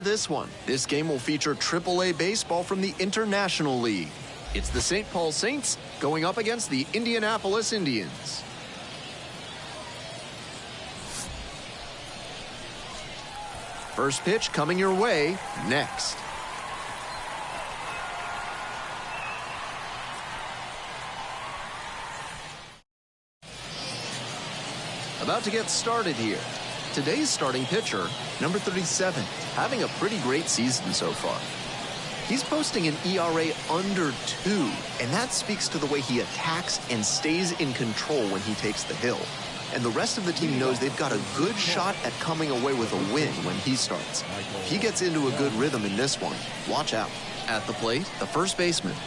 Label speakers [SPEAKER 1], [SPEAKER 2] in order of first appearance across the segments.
[SPEAKER 1] This one. This game will feature AAA baseball from the International League. It's the St. Paul Saints going up against the Indianapolis Indians. First pitch coming your way next. About to get started here. Today's starting pitcher, number 37, having a pretty great season so far. He's posting an ERA under 2, and that speaks to the way he attacks and stays in control when he takes the hill. And the rest of the team knows they've got a good shot at coming away with a win when he starts. If he gets into a good rhythm in this one, watch out. At the plate, the first baseman.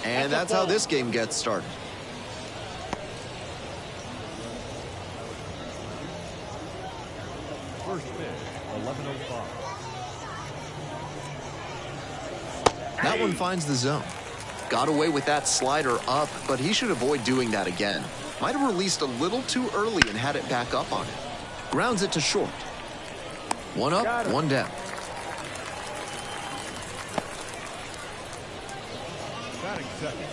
[SPEAKER 1] And that's how this game gets started.
[SPEAKER 2] First pitch, 11:05.
[SPEAKER 1] That one finds the zone. Got away with that slider up, but he should avoid doing that again. Might have released a little too early and had it back up on it. Grounds it to short. One up, one down.
[SPEAKER 2] Batting second,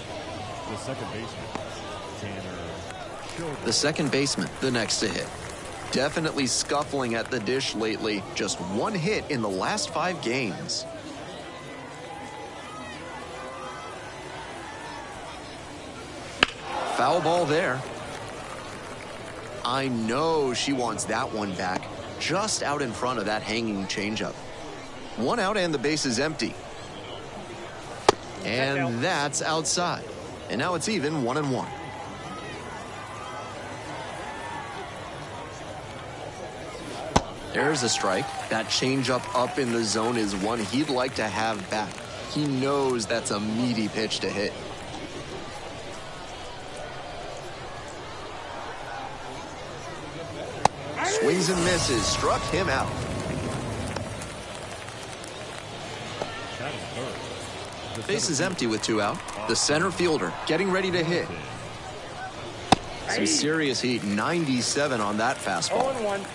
[SPEAKER 2] the second baseman, Tanner.
[SPEAKER 1] The second baseman, the next to hit. Definitely scuffling at the dish lately. Just one hit in the last 5 games. Foul ball there. I know she wants that one back. Just out in front of that hanging changeup. One out and the base is empty. And that's outside. And now it's even 1-1. There's a strike. That changeup up in the zone is one he'd like to have back. He knows that's a meaty pitch to hit. Swings and misses. Struck him out. Base is empty with 2 out. The center fielder getting ready to hit. Some serious heat. 97 on that fastball.
[SPEAKER 3] 0-1.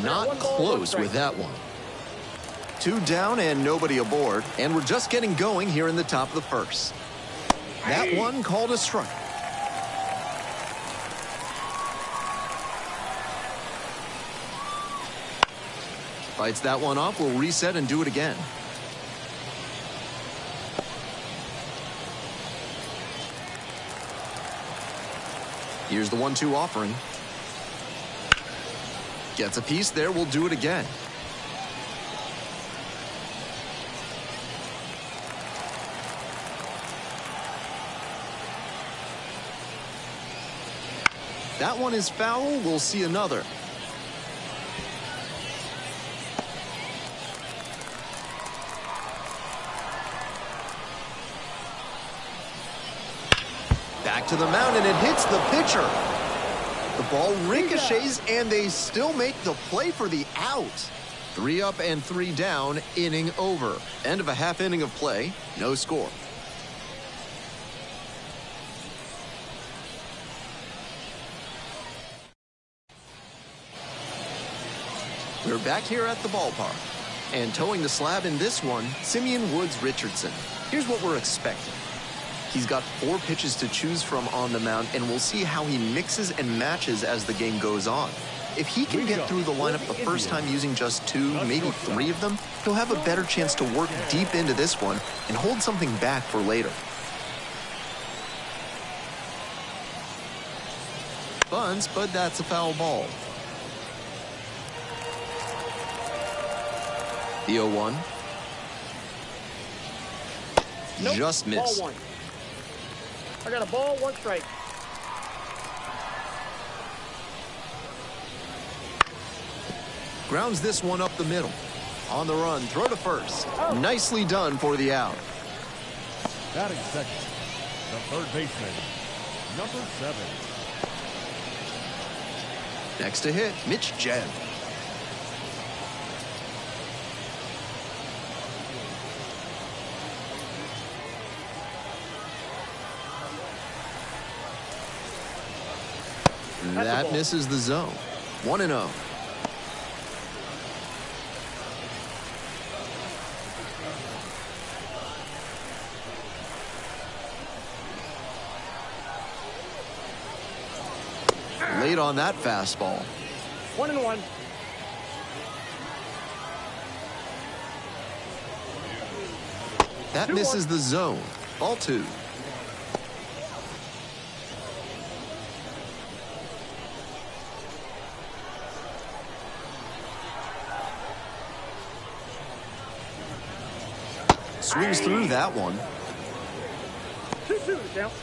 [SPEAKER 1] Not close with that one. 2 down and nobody aboard, and we're just getting going here in the top of the first. That one called a strike. Fights that one off, we'll reset and do it again. Here's the 1-2 offering. Gets a piece there, we'll do it again. That one is foul, we'll see another. Back to the mound and it hits the pitcher. The ball ricochets and they still make the play for the out. 3 up and 3 down, inning over. End of a half inning of play, no score. We're back here at the ballpark. And towing the slab in this one, Simeon Woods Richardson. Here's what we're expecting. He's got 4 pitches to choose from on the mound, and we'll see how he mixes and matches as the game goes on. If he can get through the lineup the first time using just 2, maybe 3 of them, he'll have a better chance to work deep into this one and hold something back for later. Bunts, but that's a foul ball. The 0-1.
[SPEAKER 3] Nope.
[SPEAKER 1] Just missed.
[SPEAKER 3] Ball 1. I got a ball, 1 strike.
[SPEAKER 1] Grounds this one up the middle. On the run, throw to first. Nicely done for the out.
[SPEAKER 2] Batting second, the third baseman, number 7.
[SPEAKER 1] Next to hit, Mitch Jebb. That misses the zone. 1-0. Late on that fastball.
[SPEAKER 3] 1-1.
[SPEAKER 1] That misses the zone. Ball 2. Swings through that one.
[SPEAKER 3] 2-2 the count.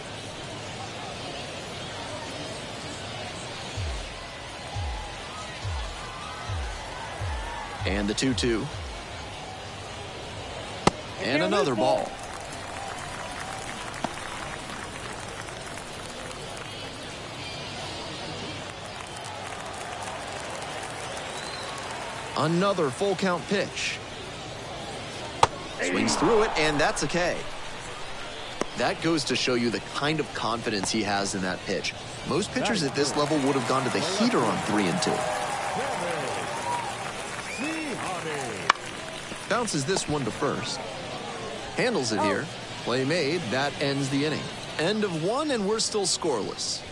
[SPEAKER 1] And the 2-2. And another ball. Another full count pitch. Swings through it, and that's a K. That goes to show you the kind of confidence he has in that pitch. Most pitchers at this level would have gone to the heater on 3-2. Bounces this one to first. Handles it here. Play made. That ends the inning. End of 1, and we're still scoreless.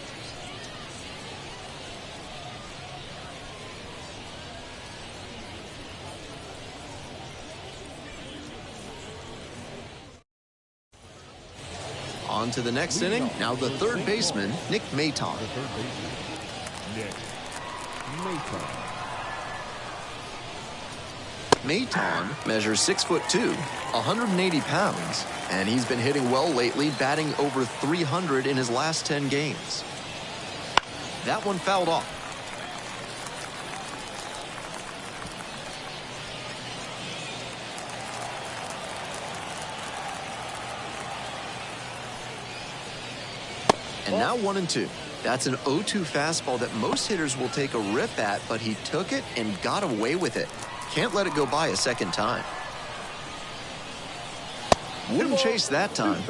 [SPEAKER 1] On to the next inning. Now the third baseman, Nick Maton. Maton measures 6'2", 180 pounds, and he's been hitting well lately, batting over 300 in his last 10 games. That one fouled off. And now 1-2. That's an 0-2 fastball that most hitters will take a rip at, but he took it and got away with it. Can't let it go by a second time. Wouldn't chase that time.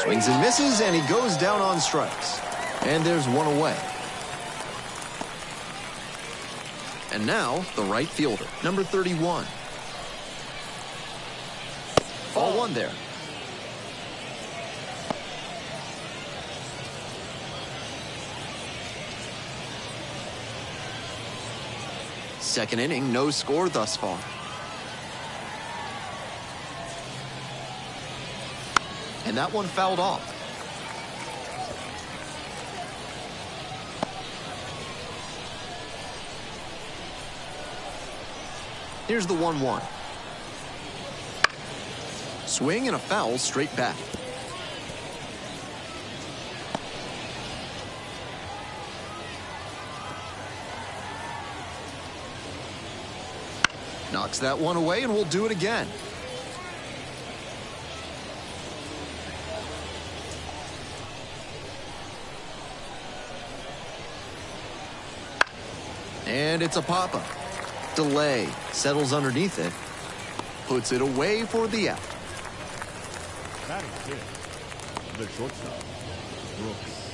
[SPEAKER 1] Swings and misses, and he goes down on strikes. And there's one away. And now, the right fielder, number 31. Ball 1 there. Second inning, no score thus far. And that one fouled off. Here's the 1-1. Swing and a foul straight back. Knocks that one away, and we'll do it again. And it's a pop-up. Delay. Settles underneath it. Puts it away for the out.
[SPEAKER 2] Batting fifth, the shortstop, Brooks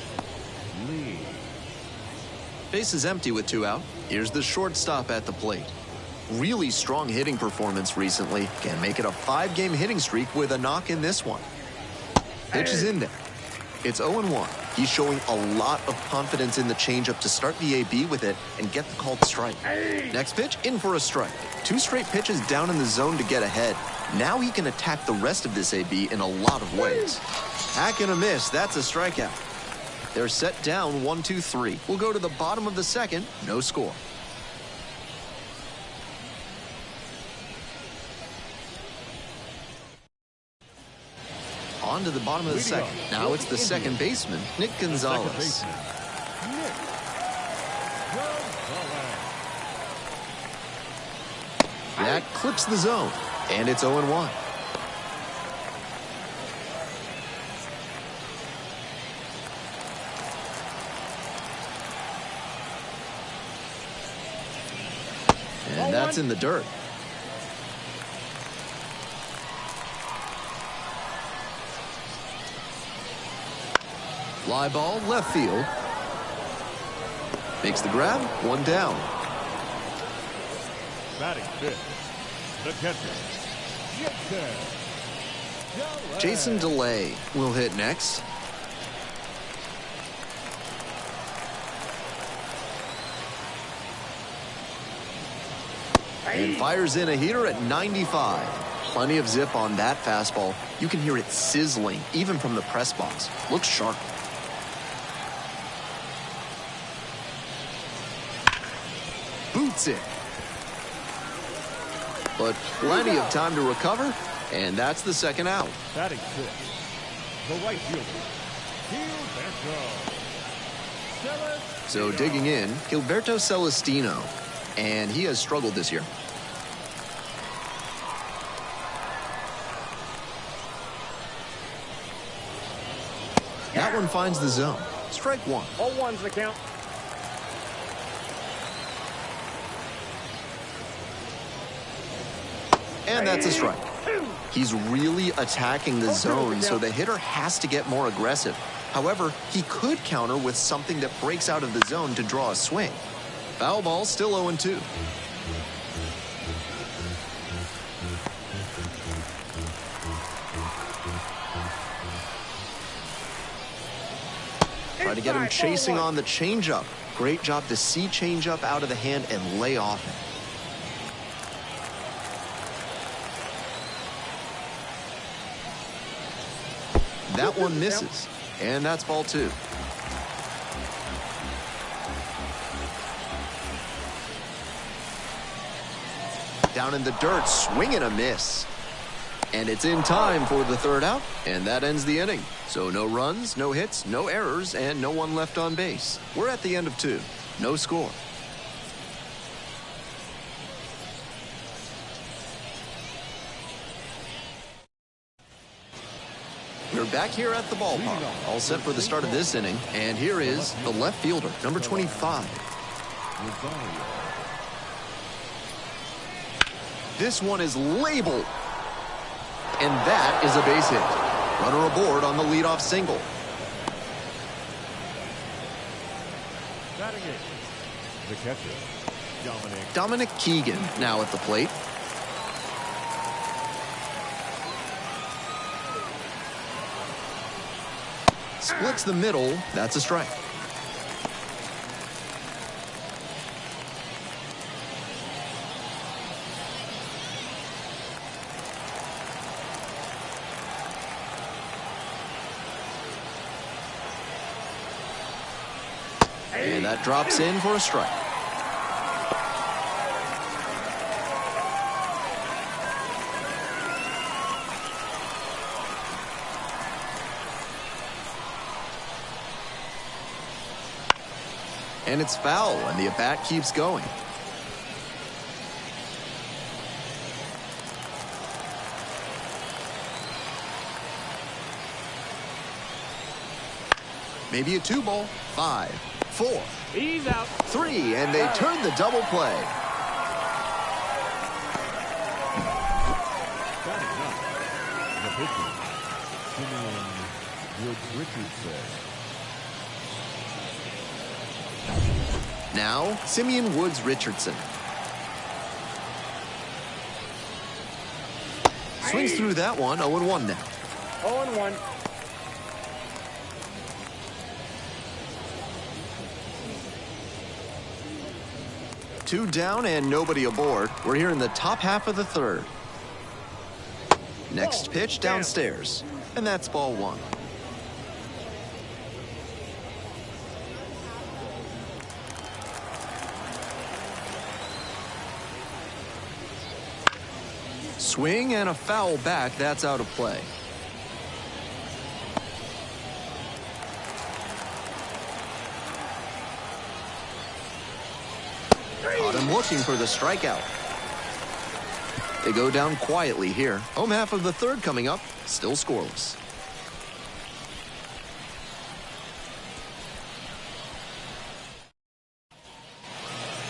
[SPEAKER 2] Lee.
[SPEAKER 1] Base is empty with 2 out. Here's the shortstop at the plate. Really strong hitting performance recently. Can make it a 5-game hitting streak with a knock in this one. Pitch is in there. It's 0-1. He's showing a lot of confidence in the changeup to start the AB with it and get the called strike. Next pitch, in for a strike. 2 straight pitches down in the zone to get ahead. Now he can attack the rest of this AB in a lot of ways. Hack and a miss. That's a strikeout. They're set down 1-2-3. We'll go to the bottom of the second. No score. On to the bottom of the second. Now it's the second baseman, Nick Gonzalez. That clips the zone, and it's 0-1. And that's in the dirt. Fly ball, left field. Makes the grab, 1 down.
[SPEAKER 2] Batting fifth, the catcher,
[SPEAKER 1] Jason DeLay will hit next. And fires in a heater at 95. Plenty of zip on that fastball. You can hear it sizzling, even from the press box. Looks sharp. Boots it. But plenty of time to recover, and that's the second out.
[SPEAKER 2] batting sixth, the right fielder, Gilberto.
[SPEAKER 1] So digging in, Gilberto Celestino, and he has struggled this year. That one finds the zone. Strike 1.
[SPEAKER 3] 0-1's the count.
[SPEAKER 1] And that's a strike. He's really attacking the zone, so the hitter has to get more aggressive. However, he could counter with something that breaks out of the zone to draw a swing. Foul ball, still 0-2. Try to get him chasing on the changeup. Great job to see changeup out of the hand and lay off it. That one misses, and that's ball 2. Down in the dirt, swing and a miss. And it's in time for the third out, and that ends the inning. So no runs, no hits, no errors, and no one left on base. We're at the end of 2. No score. We're back here at the ballpark, all set for the start of this inning. And here is the left fielder, number 25. This one is labeled. And that is a base hit. Runner aboard on the leadoff single.
[SPEAKER 2] Batting eighth, the catcher,
[SPEAKER 1] Dominic Keegan now at the plate. Splits the middle. That's a strike. And that drops in for a strike. And it's foul, and the at-bat keeps going. Maybe a 2-ball. 5, 4.
[SPEAKER 3] He's out.
[SPEAKER 1] 3, and they turn the double play.
[SPEAKER 2] batting ninth, the pitcher, Simeon Woods-Richardson.
[SPEAKER 1] Now, Simeon Woods-Richardson. Swings through that one, 0-1 now.
[SPEAKER 3] 0-1.
[SPEAKER 1] Two down and nobody aboard. We're here in the top half of the third. Next pitch downstairs, and that's ball 1. Swing and a foul back. That's out of play. Caught him looking for the strikeout. They go down quietly here. Home half of the third coming up, still scoreless.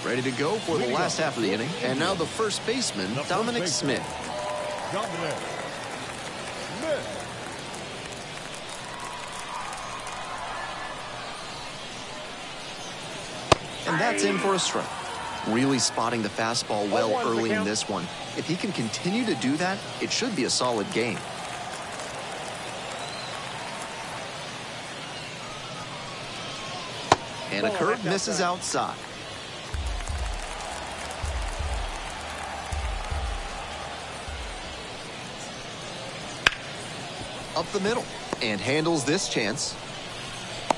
[SPEAKER 1] Ready to go for the last half of the inning. And now the first baseman, Dominic Smith.
[SPEAKER 2] Dominic Smith.
[SPEAKER 1] And that's in for a strike. Really spotting the fastball well early in this one. If he can continue to do that, it should be a solid game. And a curve misses outside. Up the middle and handles this chance.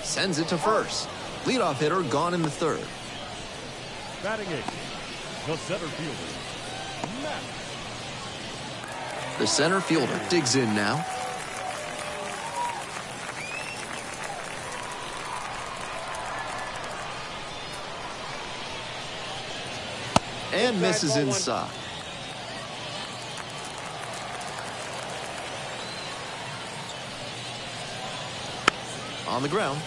[SPEAKER 1] Sends it to first. Leadoff hitter gone in the third.
[SPEAKER 2] Batting eighth, the center fielder, Matt.
[SPEAKER 1] The center fielder digs in now. And misses inside. On the ground.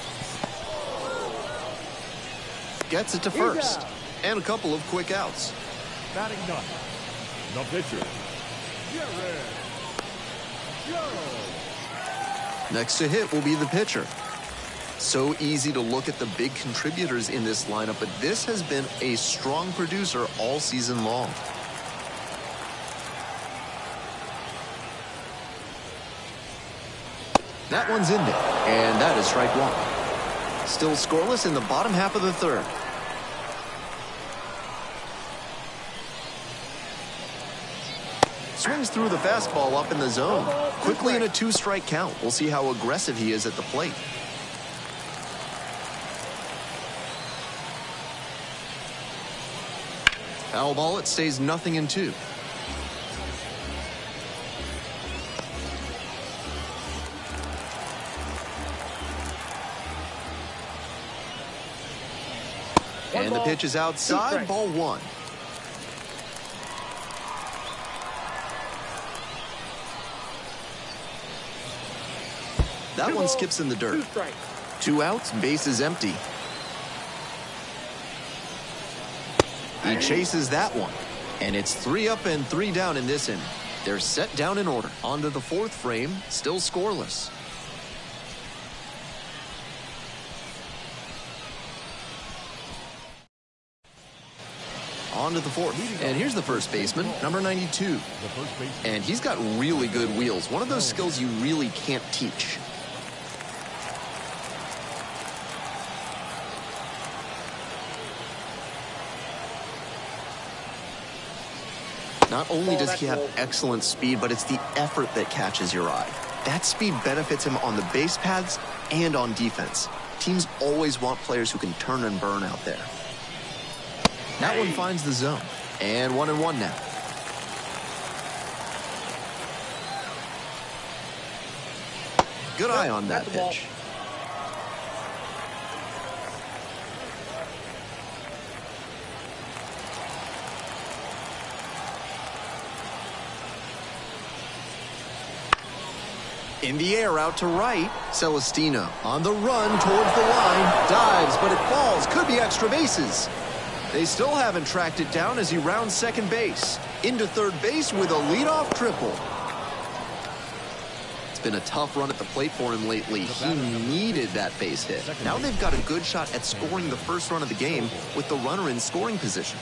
[SPEAKER 1] Gets it to first. And a couple of quick outs.
[SPEAKER 2] Batting ninth, the pitcher, Jared Joe.
[SPEAKER 1] Next to hit will be the pitcher. So easy to look at the big contributors in this lineup, but this has been a strong producer all season long. That one's in there, and that is strike one. Still scoreless in the bottom half of the third. Swings through the fastball up in the zone. Quickly in a two-strike count. We'll see how aggressive he is at the plate. Foul ball, it stays 0-2. And the pitch is outside, ball one. That one skips in the dirt. 2 outs, base is empty. He chases that one. And it's 3 up and 3 down in this inning. They're set down in order. On to the fourth frame, still scoreless. On to the fourth. And here's the first baseman, number 92. And he's got really good wheels. One of those skills you really can't teach. Not only does he have excellent speed, but it's the effort that catches your eye. That speed benefits him on the base paths and on defense. Teams always want players who can turn and burn out there. That one finds the zone. And 1-1 now. Good eye on that pitch. In the air out to right. Celestino on the run towards the line. Dives, but it falls. Could be extra bases. They still haven't tracked it down as he rounds second base. Into third base with a leadoff triple. It's been a tough run at the plate for him lately. He needed that base hit. Now they've got a good shot at scoring the first run of the game with the runner in scoring position.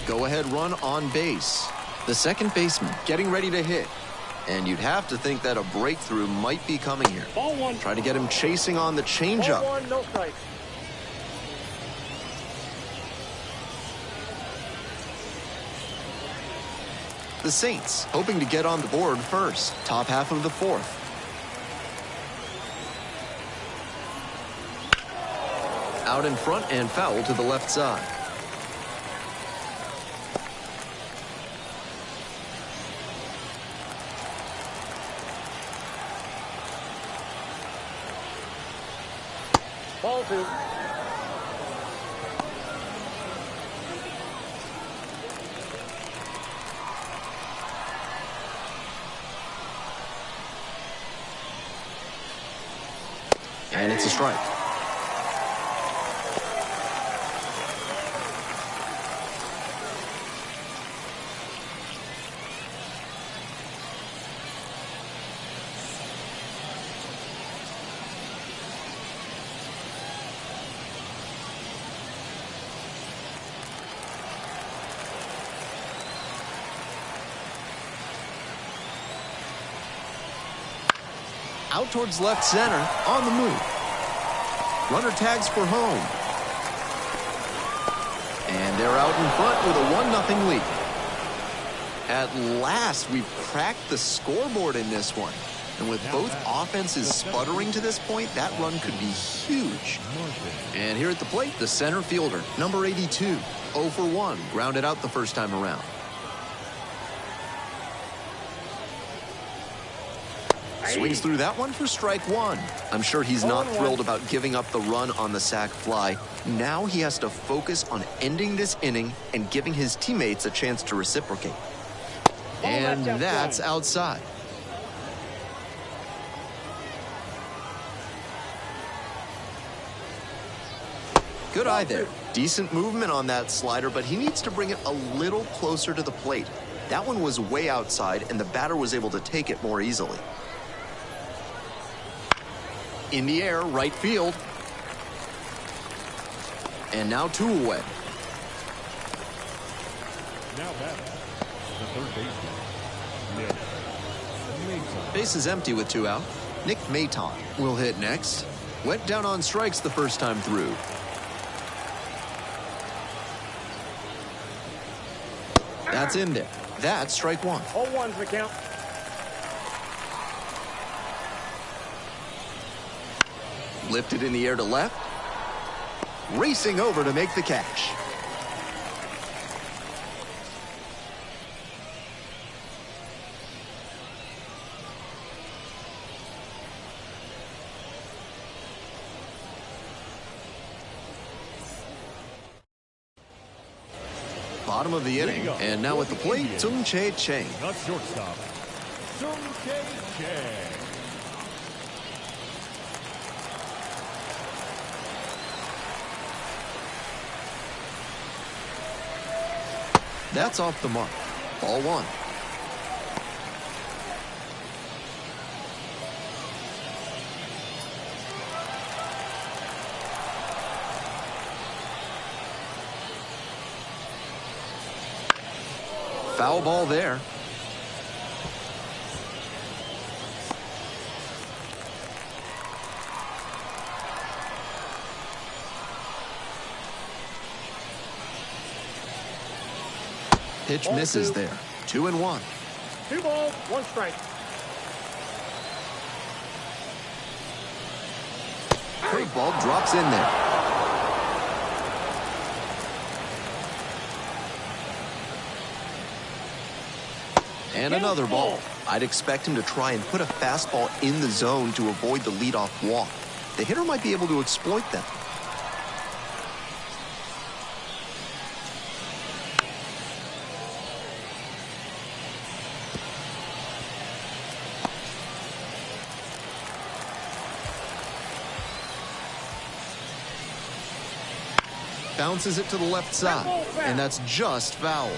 [SPEAKER 1] Go-ahead run on base. The second baseman getting ready to hit. And you'd have to think that a breakthrough might be coming here.
[SPEAKER 3] Ball one.
[SPEAKER 1] Try to get him chasing on the changeup.
[SPEAKER 3] Ball one, no strike.
[SPEAKER 1] The Saints hoping to get on the board first. Top half of the fourth. Out in front and foul to the left side.
[SPEAKER 3] Ball two.
[SPEAKER 1] And it's a strike. Out towards left center, on the move. Runner tags for home. And they're out in front with a 1-0 lead. At last, we've cracked the scoreboard in this one. And with both offenses sputtering to this point, that run could be huge. And here at the plate, the center fielder, number 82, 0 for 1, grounded out the first time around. Swings through that one for strike one. I'm sure he's not thrilled about giving up the run on the sac fly. Now he has to focus on ending this inning and giving his teammates a chance to reciprocate. And that's outside. Good eye there. Decent movement on that slider, but he needs to bring it a little closer to the plate. That one was way outside, and the batter was able to take it more easily. In the air, right field. And now 2 away.
[SPEAKER 2] Now batting, the third baseman, Nick Maton.
[SPEAKER 1] Base is empty with 2 out. Nick Maton will hit next. Went down on strikes the first time through. That's in there. That's strike one.
[SPEAKER 3] 0-1's the count.
[SPEAKER 1] Lifted in the air to left. Racing over to make the catch. Bottom of the inning, and now at the plate, Sung-Chae Chang.
[SPEAKER 2] The shortstop, Sung-Chae Chang.
[SPEAKER 1] That's off the mark. Ball one. Foul ball there. Pitch misses there. 2-1.
[SPEAKER 3] 2 balls, 1 strike.
[SPEAKER 1] Curveball drops in there. And another ball. I'd expect him to try and put a fastball in the zone to avoid the leadoff walk. The hitter might be able to exploit that. Bounces it to the left side, and that's just foul.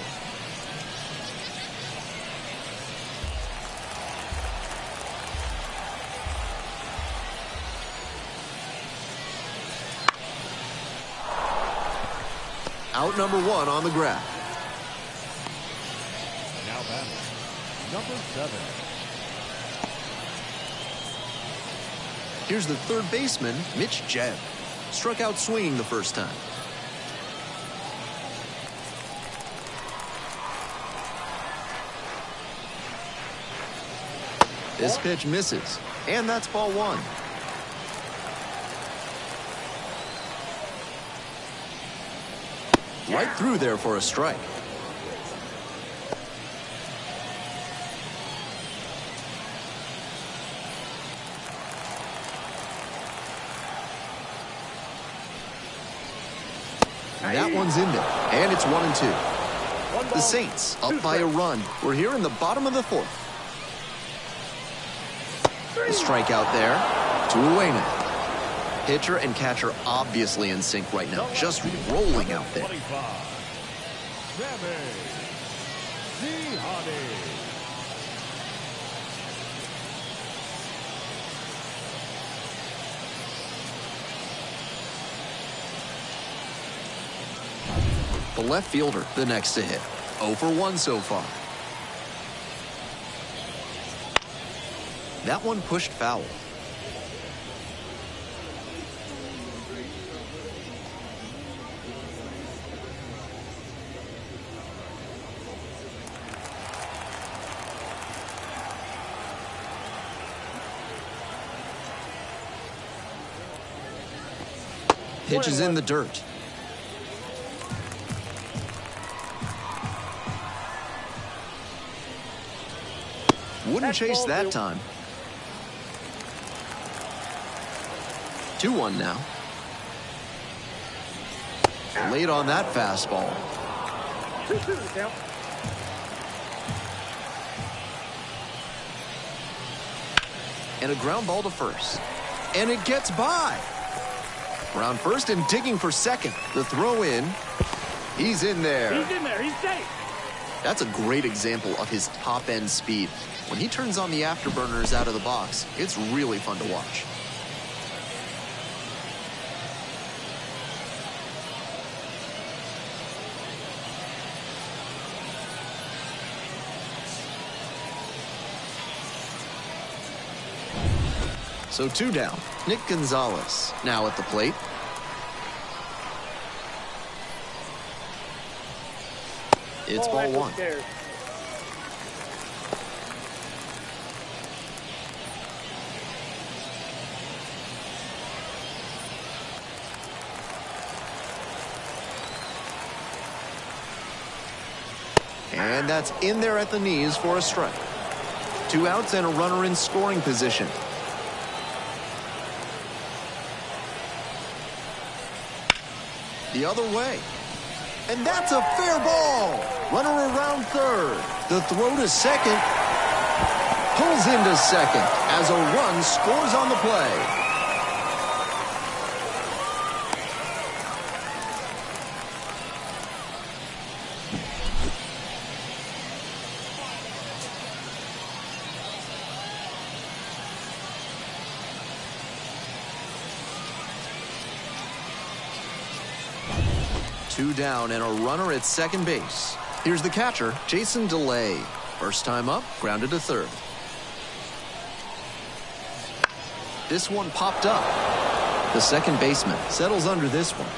[SPEAKER 1] Out number 1 on the graph.
[SPEAKER 2] Now batting, number 7.
[SPEAKER 1] Here's the third baseman, Mitch Jebb. Struck out swinging the first time. This pitch misses, and that's ball 1. Right through there for a strike. That one's in there, and it's 1-2.
[SPEAKER 3] One
[SPEAKER 1] The
[SPEAKER 3] ball,
[SPEAKER 1] Saints up
[SPEAKER 3] two
[SPEAKER 1] by a
[SPEAKER 3] strikes.
[SPEAKER 1] run. We're here in the bottom of the fourth. The strikeout there. 2 away now. Pitcher and catcher obviously in sync right now, just rolling out there.
[SPEAKER 2] 25.
[SPEAKER 1] The left fielder, the next to hit. 0 for 1 so far. That one pushed foul. Pitch is in the dirt. Wouldn't chase that time. 2-1 now. Late on that fastball.
[SPEAKER 3] 2-2 the count.
[SPEAKER 1] And a ground ball to first. And it gets by. Around first and digging for second. The throw in. He's in there.
[SPEAKER 3] He's in there. He's safe.
[SPEAKER 1] That's a great example of his top-end speed. When he turns on the afterburners out of the box, it's really fun to watch. So 2 down. Nick Gonzalez now at the plate. It's ball 1.
[SPEAKER 3] Scared.
[SPEAKER 1] And that's in there at the knees for a strike. 2 outs and a runner in scoring position. The other way. And that's a fair ball. Runner around third. The throw to second. Pulls into second as a run scores on the play. Two down and a runner at second base. Here's the catcher, Jason DeLay. First time up, grounded to third. This one popped up. The second baseman settles under this one.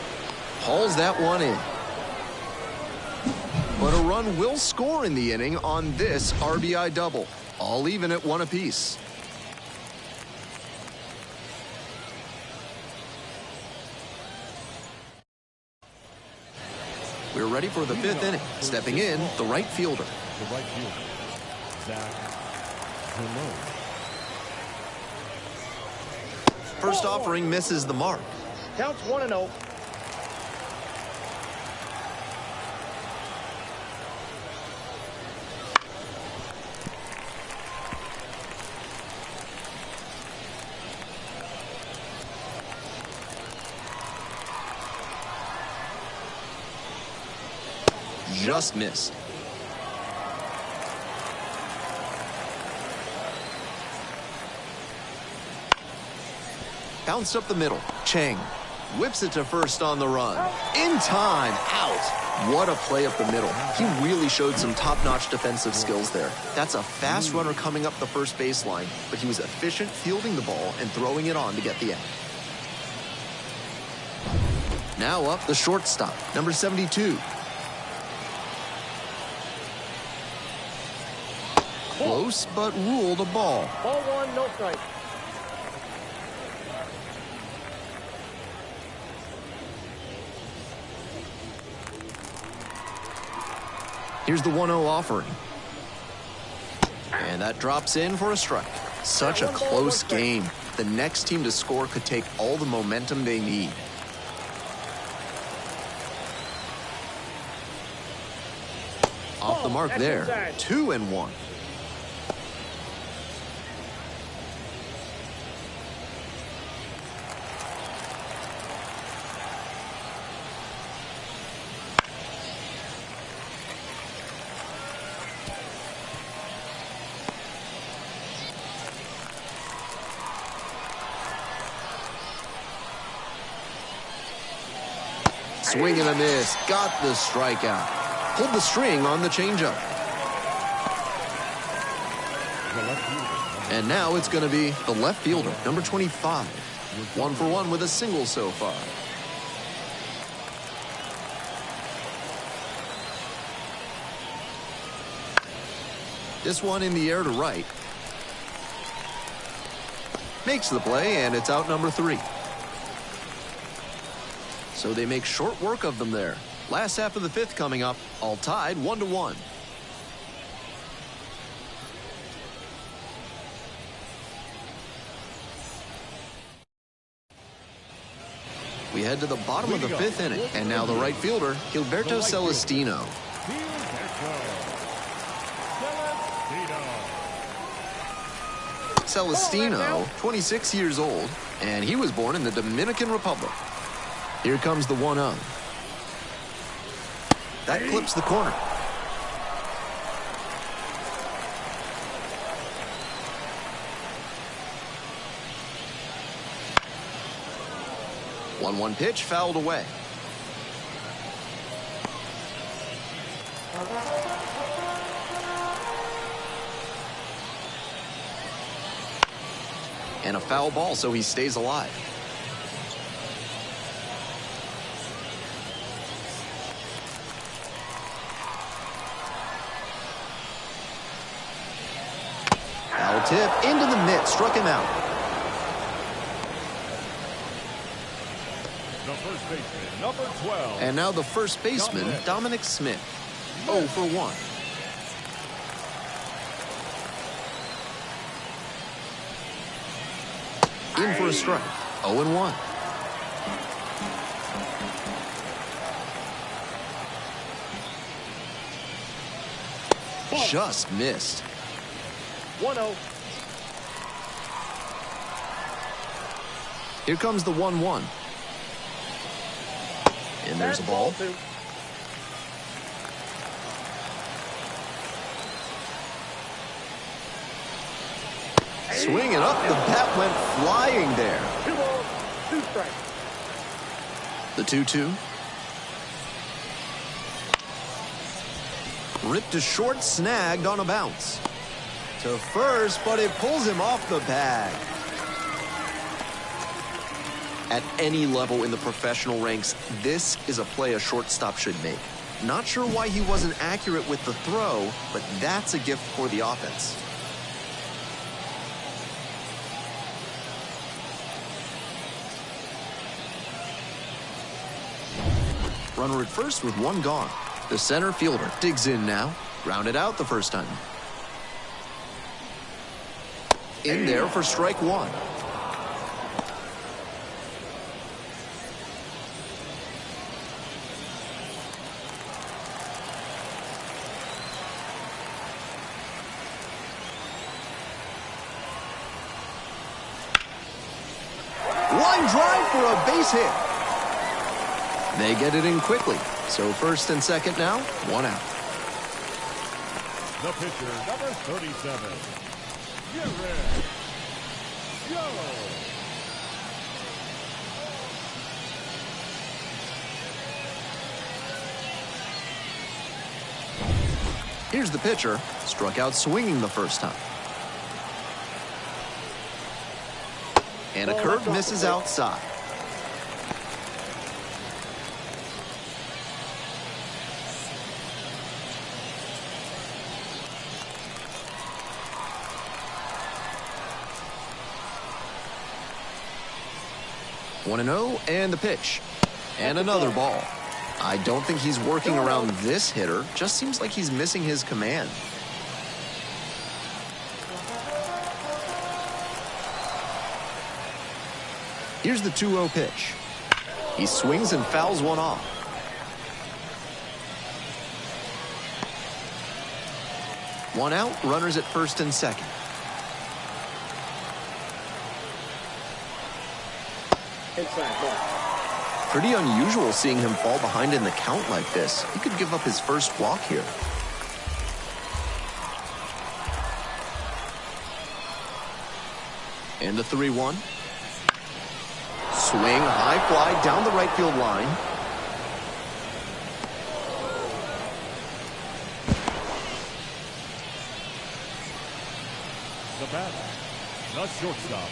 [SPEAKER 1] Hauls that one in. But a run will score in the inning on this RBI double. All even at 1 apiece. We're ready for the 5th inning. Stepping in, the right fielder.
[SPEAKER 2] The right fielder, Zach Ramon.
[SPEAKER 1] First offering misses the mark.
[SPEAKER 3] Counts 1-0.
[SPEAKER 1] Just missed. Bounced up the middle. Chang whips it to first on the run. In time, out. What a play up the middle. He really showed some top-notch defensive skills there. That's a fast runner coming up the first baseline, but he was efficient fielding the ball and throwing it on to get the out. Now up the shortstop, number 72. Close, but ruled a ball.
[SPEAKER 3] Ball 1, no strike.
[SPEAKER 1] Here's the 1-0 offering. And that drops in for a strike. Such a close game. The next team to score could take all the momentum they need. Off the mark
[SPEAKER 3] That's
[SPEAKER 1] there.
[SPEAKER 3] inside.
[SPEAKER 1] 2-1. Swing and a miss. Got the strikeout. Pulled the string on the changeup. And now it's going to be the left fielder, number 25. 1 for 1 with a single so far. This one in the air to right. Makes the play, and it's out number 3. So they make short work of them there. Last half of the 5th coming up, all tied 1-1. We head to the bottom of the 5th inning, and now the right fielder, Gilberto Celestino. Celestino, 26 years old, and he was born in the Dominican Republic. Here comes the 1-0. That clips the corner. One pitch fouled away. And a foul ball, so he stays alive. Foul tip into the mitt, struck him out.
[SPEAKER 2] The first baseman, number 12.
[SPEAKER 1] And now the first baseman, Dominic Smith. 0 for 1. In for a strike. 0-1. Just missed.
[SPEAKER 3] 1-0.
[SPEAKER 1] Here comes the 1-1. And there's a ball.
[SPEAKER 3] Two.
[SPEAKER 1] Swinging up, the bat went flying there.
[SPEAKER 3] 2 balls, 2 strikes.
[SPEAKER 1] The 2-2. Ripped to short, snagged on a bounce. To first, but it pulls him off the bag. At any level in the professional ranks, this is a play a shortstop should make. Not sure why he wasn't accurate with the throw, but that's a gift for the offense. Runner at first with 1 gone. The center fielder digs in now. Grounded out the first time. In there for strike 1. Line drive for a base hit. They get it in quickly. So first and second now, 1 out.
[SPEAKER 2] The pitcher, number 37. Garrett. Yo.
[SPEAKER 1] Here's the pitcher. Struck out swinging the first time. And a curve misses outside. One and 0, and the pitch. And another ball. I don't think he's working around this hitter. Just seems like he's missing his command. Here's the 2-0 pitch. He swings and fouls one off. One out, runners at first and second.
[SPEAKER 3] Inside ball.
[SPEAKER 1] Pretty unusual seeing him fall behind in the count like this. He could give up his first walk here. And the 3-1. Swing, high fly down the right field line.
[SPEAKER 2] The batter, the shortstop,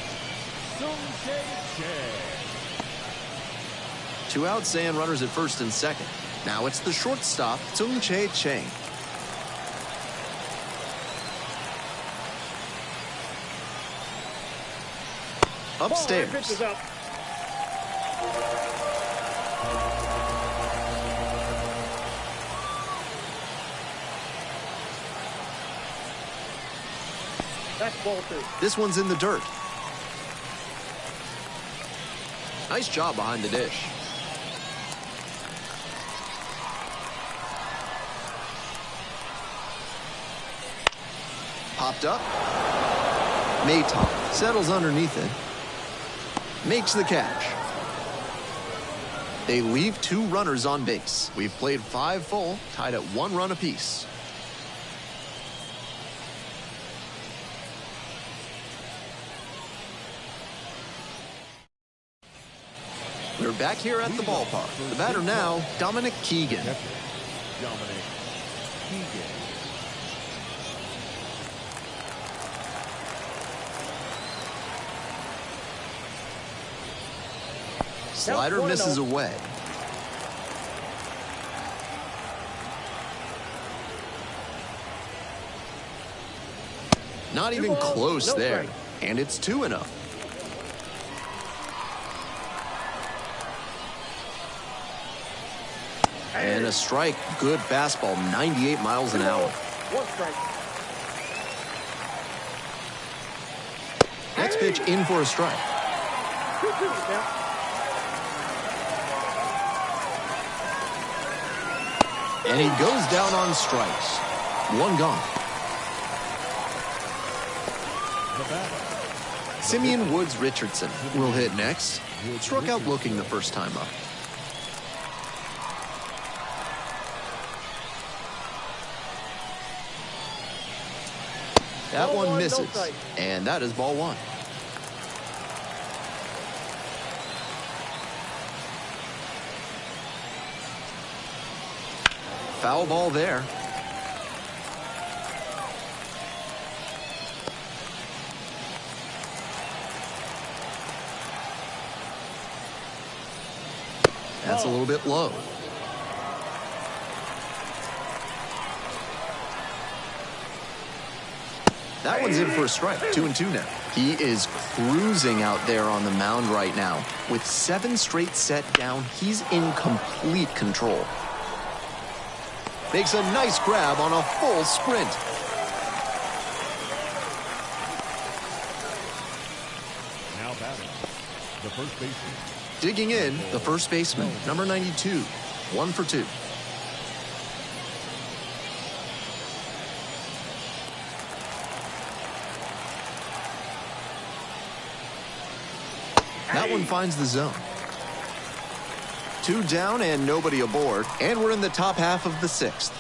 [SPEAKER 2] Sung-Jae.
[SPEAKER 1] 2 outs and runners at first and second. Now it's the shortstop, Sung-Jae Chang. Upstairs.
[SPEAKER 3] Ball, pitch is up. That's ball 2.
[SPEAKER 1] This one's in the dirt. Nice job behind the dish. Popped up. Maytop settles underneath it. Makes the catch. They leave 2 runners on base. We've played 5 full, tied at 1 run apiece. We're back here at the ballpark. The batter now, Dominic Keegan.
[SPEAKER 2] Dominic Keegan.
[SPEAKER 1] Slider misses away. Not even close there. And it's 2-0. And a strike. Good fastball, 98 miles an hour.
[SPEAKER 3] 1 strike.
[SPEAKER 1] Next pitch in for a strike.
[SPEAKER 3] 2-2 now.
[SPEAKER 1] And he goes down on strikes. 1 gone.
[SPEAKER 2] The batter,
[SPEAKER 1] Simeon Woods Richardson will hit next. Struck out looking the first time up. That
[SPEAKER 3] Ball
[SPEAKER 1] one
[SPEAKER 3] 1, no
[SPEAKER 1] misses.
[SPEAKER 3] strike.
[SPEAKER 1] And that is ball 1. Foul ball there. That's a little bit low. That one's in for a strike. 2-2 now. He is cruising out there on the mound right now. With 7 straight set down, he's in complete control. Makes a nice grab on a full sprint.
[SPEAKER 2] now batting, the first baseman.
[SPEAKER 1] Digging in, the first baseman, number 92. 1 for 2. That one finds the zone. 2 down and nobody aboard, and we're in the top half of the 6th.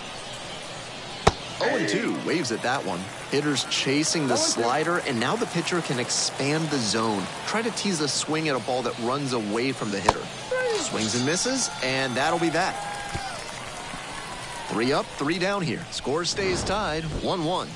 [SPEAKER 1] 0-2 waves at that one. Hitters chasing the slider, and now the pitcher can expand the zone. Try to tease a swing at a ball that runs away from the hitter. Swings and misses, and that'll be that. 3 up, 3 down here. Score stays tied, 1-1.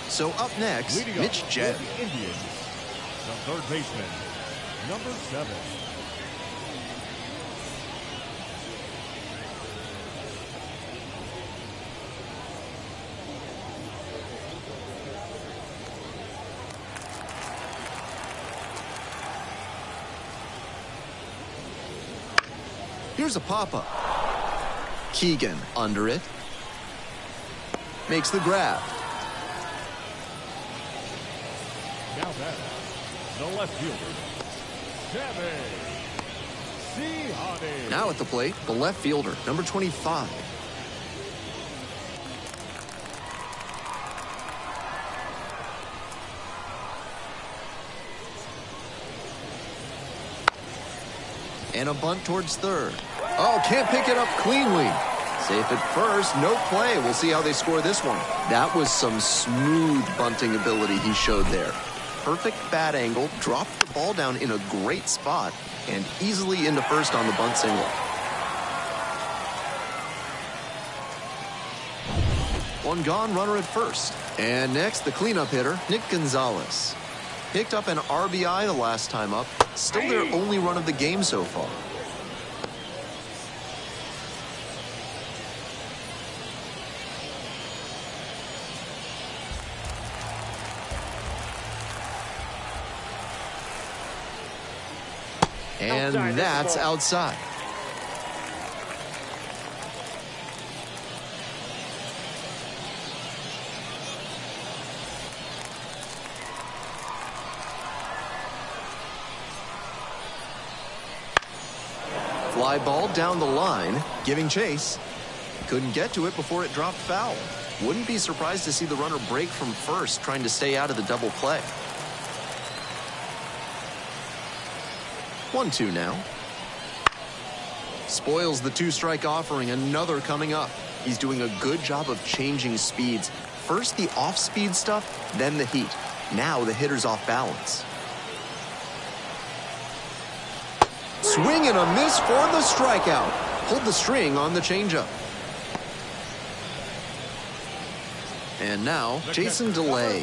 [SPEAKER 1] So up next,
[SPEAKER 2] Leading
[SPEAKER 1] Mitch
[SPEAKER 2] up
[SPEAKER 1] Jett.
[SPEAKER 2] for the Indians, the third baseman, number 7.
[SPEAKER 1] Here's a pop-up. Keegan under it. Makes the grab.
[SPEAKER 2] batter, the left fielder, Sammy.
[SPEAKER 1] Now at the plate, the left fielder, number 25. And a bunt towards third. Oh, can't pick it up cleanly. Safe at first, no play. We'll see how they score this one. That was some smooth bunting ability he showed there. Perfect bat angle, dropped the ball down in a great spot, and easily into first on the bunt single. One gone, runner at first. And next, the cleanup hitter, Nick Gonzalez. Picked up an RBI the last time up. Still their only run of the game so far. And that's outside. Fly ball down the line, giving chase. Couldn't get to it before it dropped foul. Wouldn't be surprised to see the runner break from first, trying to stay out of the double play. 1-2 now. Spoils the two-strike offering, another coming up. He's doing a good job of changing speeds. First the off-speed stuff, then the heat. Now the hitter's off balance. Swing and a miss for the strikeout. Pulled the string on the changeup. And now, Jason DeLay.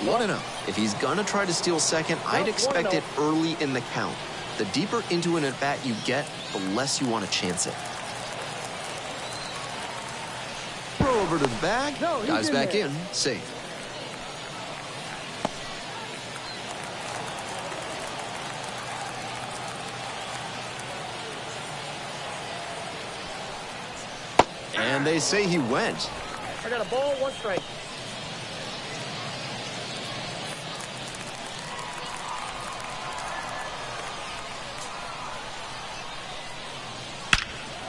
[SPEAKER 1] 1-0. If he's gonna try to steal second, I'd expect it early in the count. The deeper into an at-bat you get, the less you want to chance it. Throw over to the bag. Dives back in. Safe. And they say he went.
[SPEAKER 3] I got a ball, 1 strike.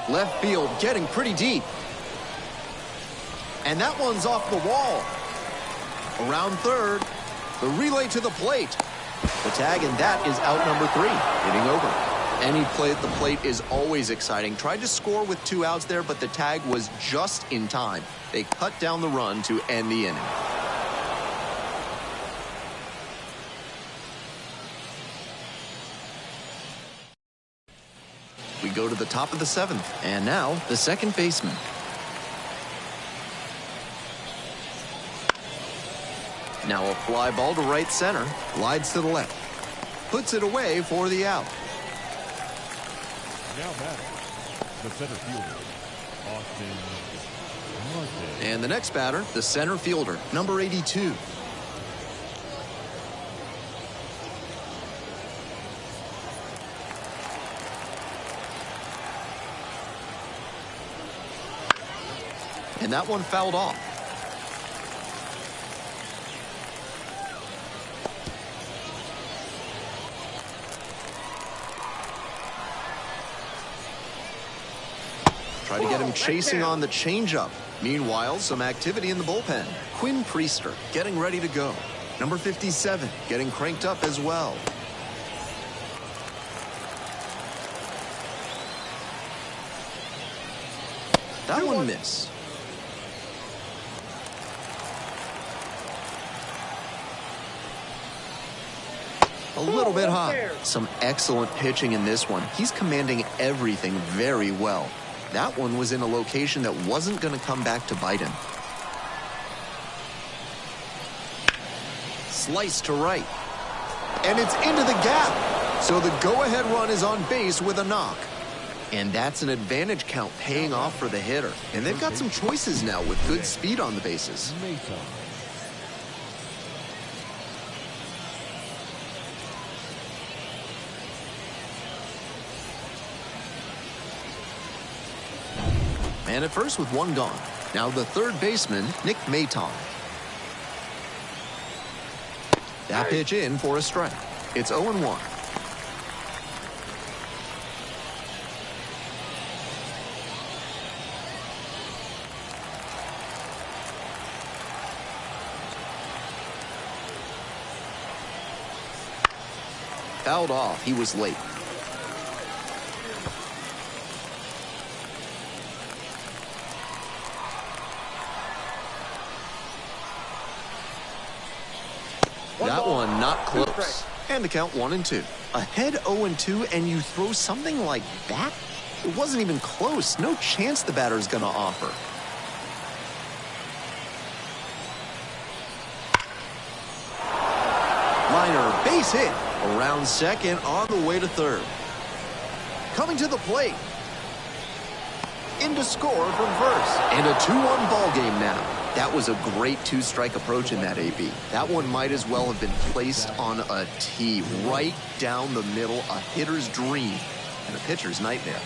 [SPEAKER 1] Left field getting pretty deep. And that one's off the wall. Around third. The relay to the plate. The tag, and that is out number 3. Hitting over. Any play at the plate is always exciting. Tried to score with 2 outs there, but the tag was just in time. They cut down the run to end the inning. We go to the top of the 7th, and now the second baseman. Now a fly ball to right center, glides to the left, puts it away for the out.
[SPEAKER 2] Now batting, the center fielder, Austin.
[SPEAKER 1] And the next batter, the center fielder, number 82. And that one fouled off. Try to get him chasing on the changeup. Meanwhile, some activity in the bullpen. Quinn Priester getting ready to go. Number 57 getting cranked up as well. That one missed. A little bit high. Some excellent pitching in this one. He's commanding everything very well. That one was in a location that wasn't going to come back to bite him. Slice to right. And it's into the gap. So the go-ahead run is on base with a knock. And that's an advantage count paying off for the hitter. And they've got some choices now with good speed on the bases. And at first with one gone. Now the third baseman, Nick Maton. That pitch in for a strike. It's 0-1. Fouled off. He was late. That one not close. And the count 1-2. Ahead 0-2 and you throw something like that? It wasn't even close. No chance the batter's gonna offer. Liner, base hit. Around second, on the way to third. Coming to the plate. In to score from first. And a 2-1 ball game now. That was a great two-strike approach in that AB. That one might as well have been placed on a tee, right down the middle, a hitter's dream and a pitcher's nightmare.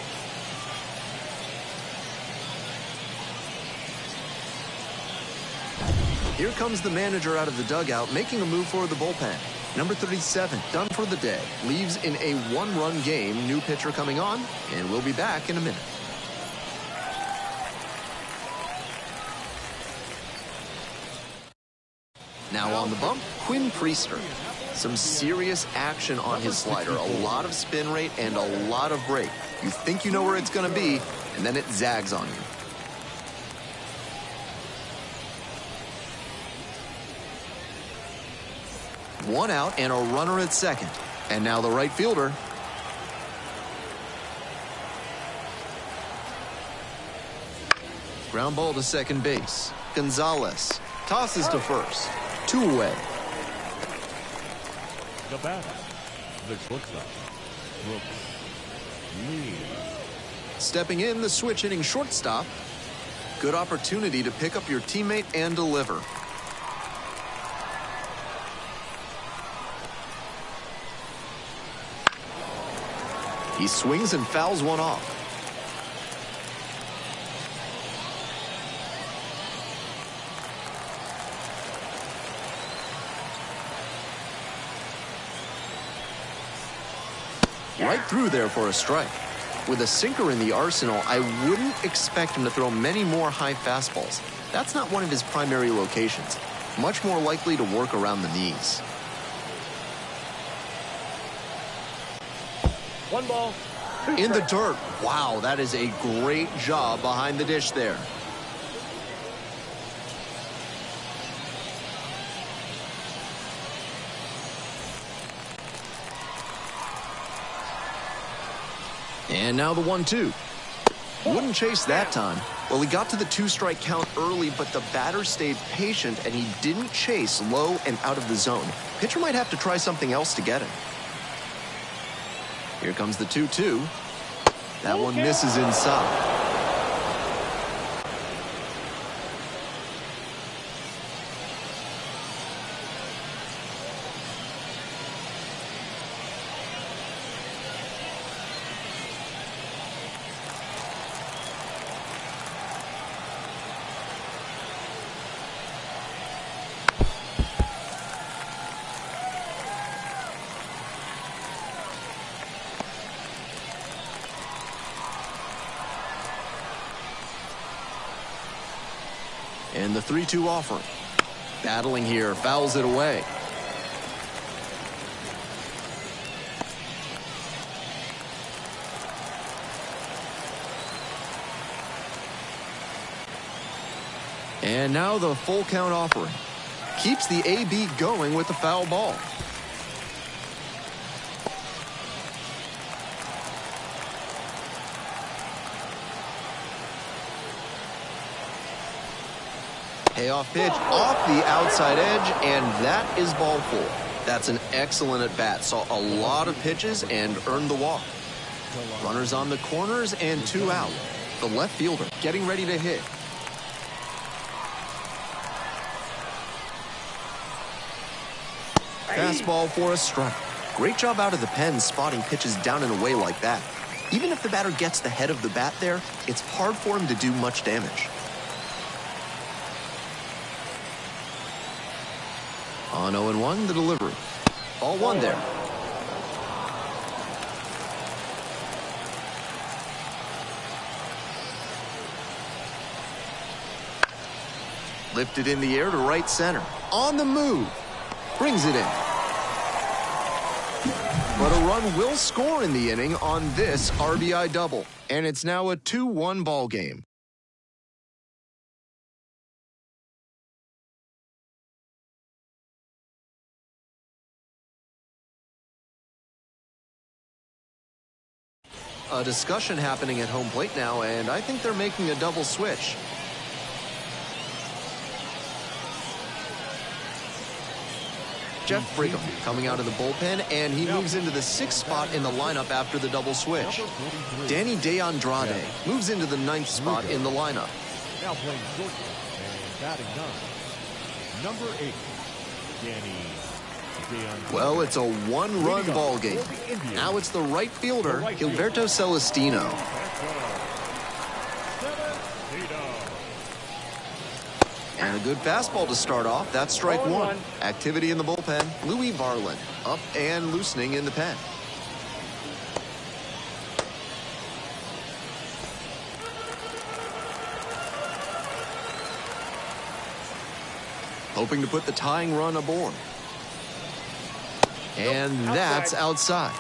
[SPEAKER 1] Here comes the manager out of the dugout, making a move for the bullpen. Number 37, done for the day. Leaves in a one-run game. New pitcher coming on, and we'll be back in a minute. Now on the bump, Quinn Priester. Some serious action on his slider. A lot of spin rate and a lot of break. You think you know where it's going to be, and then it zags on you. One out and a runner at second. And now the right fielder. Ground ball to second base. Gonzalez tosses to first. 2 away.
[SPEAKER 2] The batter, the shortstop, Brooks Lee.
[SPEAKER 1] Stepping in, the switch hitting shortstop. Good opportunity to pick up your teammate and deliver. He swings and fouls one off. Right through there for a strike. With a sinker in the arsenal, I wouldn't expect him to throw many more high fastballs. That's not one of his primary locations. Much more likely to work around the knees.
[SPEAKER 3] 1 ball.
[SPEAKER 1] In the dirt. Wow, that is a great job behind the dish there. And now the 1-2. Wouldn't chase that time. Well, he got to the 2-strike count early, but the batter stayed patient and he didn't chase low and out of the zone. Pitcher might have to try something else to get him. Here comes the 2-2. That one misses inside. And the 3-2 offering. Battling here, fouls it away. And now the full count offering. Keeps the AB going with the foul ball. Payoff pitch off the outside edge, and that is ball 4. That's an excellent at bat. Saw a lot of pitches and earned the walk. Runners on the corners and 2 out. The left fielder getting ready to hit. Fastball for a strike. Great job out of the pen spotting pitches down and away like that. Even if the batter gets the head of the bat there, it's hard for him to do much damage. On 0-1, the delivery. Ball one there. Lifted in the air to right center. On the move. Brings it in. But a run will score in the inning on this RBI double. And it's now a 2-1 ball game. A discussion happening at home plate now, and I think they're making a double switch. Jeff Brigham coming out of the bullpen, and he moves into the 6th spot in the lineup after the double switch. Danny DeAndrade moves into the 9th spot in the lineup.
[SPEAKER 2] Now playing shortstop and batting 9, number 8, Danny DeAndrade.
[SPEAKER 1] Well, it's a one-run ball game. Now it's the right fielder, Gilberto Celestino. And a good fastball to start off. That's strike one. Activity in the bullpen. Louis Varland up and loosening in the pen. Hoping to put the tying run aboard. And that's outside.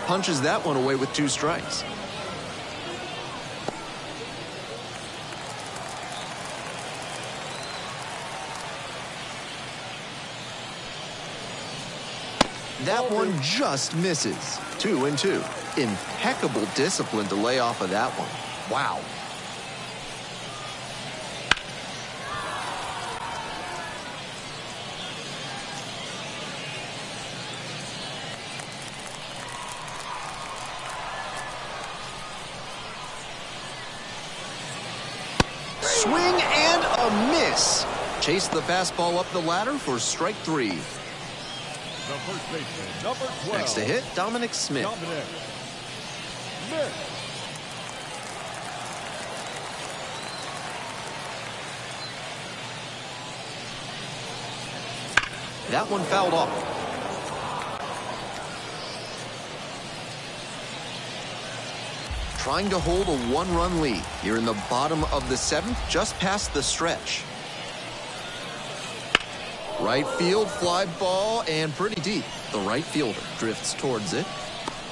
[SPEAKER 1] Punches that one away with 2 strikes. That one just misses. 2-2. Impeccable discipline to lay off of that one. Wow. Swing and a miss. Chase the fastball up the ladder for strike 3.
[SPEAKER 2] The first baseman, number 12.
[SPEAKER 1] Next to hit, Dominic Smith.
[SPEAKER 2] Dominic Smith.
[SPEAKER 1] That one fouled off. Trying to hold a 1-run lead. You're in the bottom of the 7th, just past the stretch. Right field, fly ball, and pretty deep. The right fielder drifts towards it,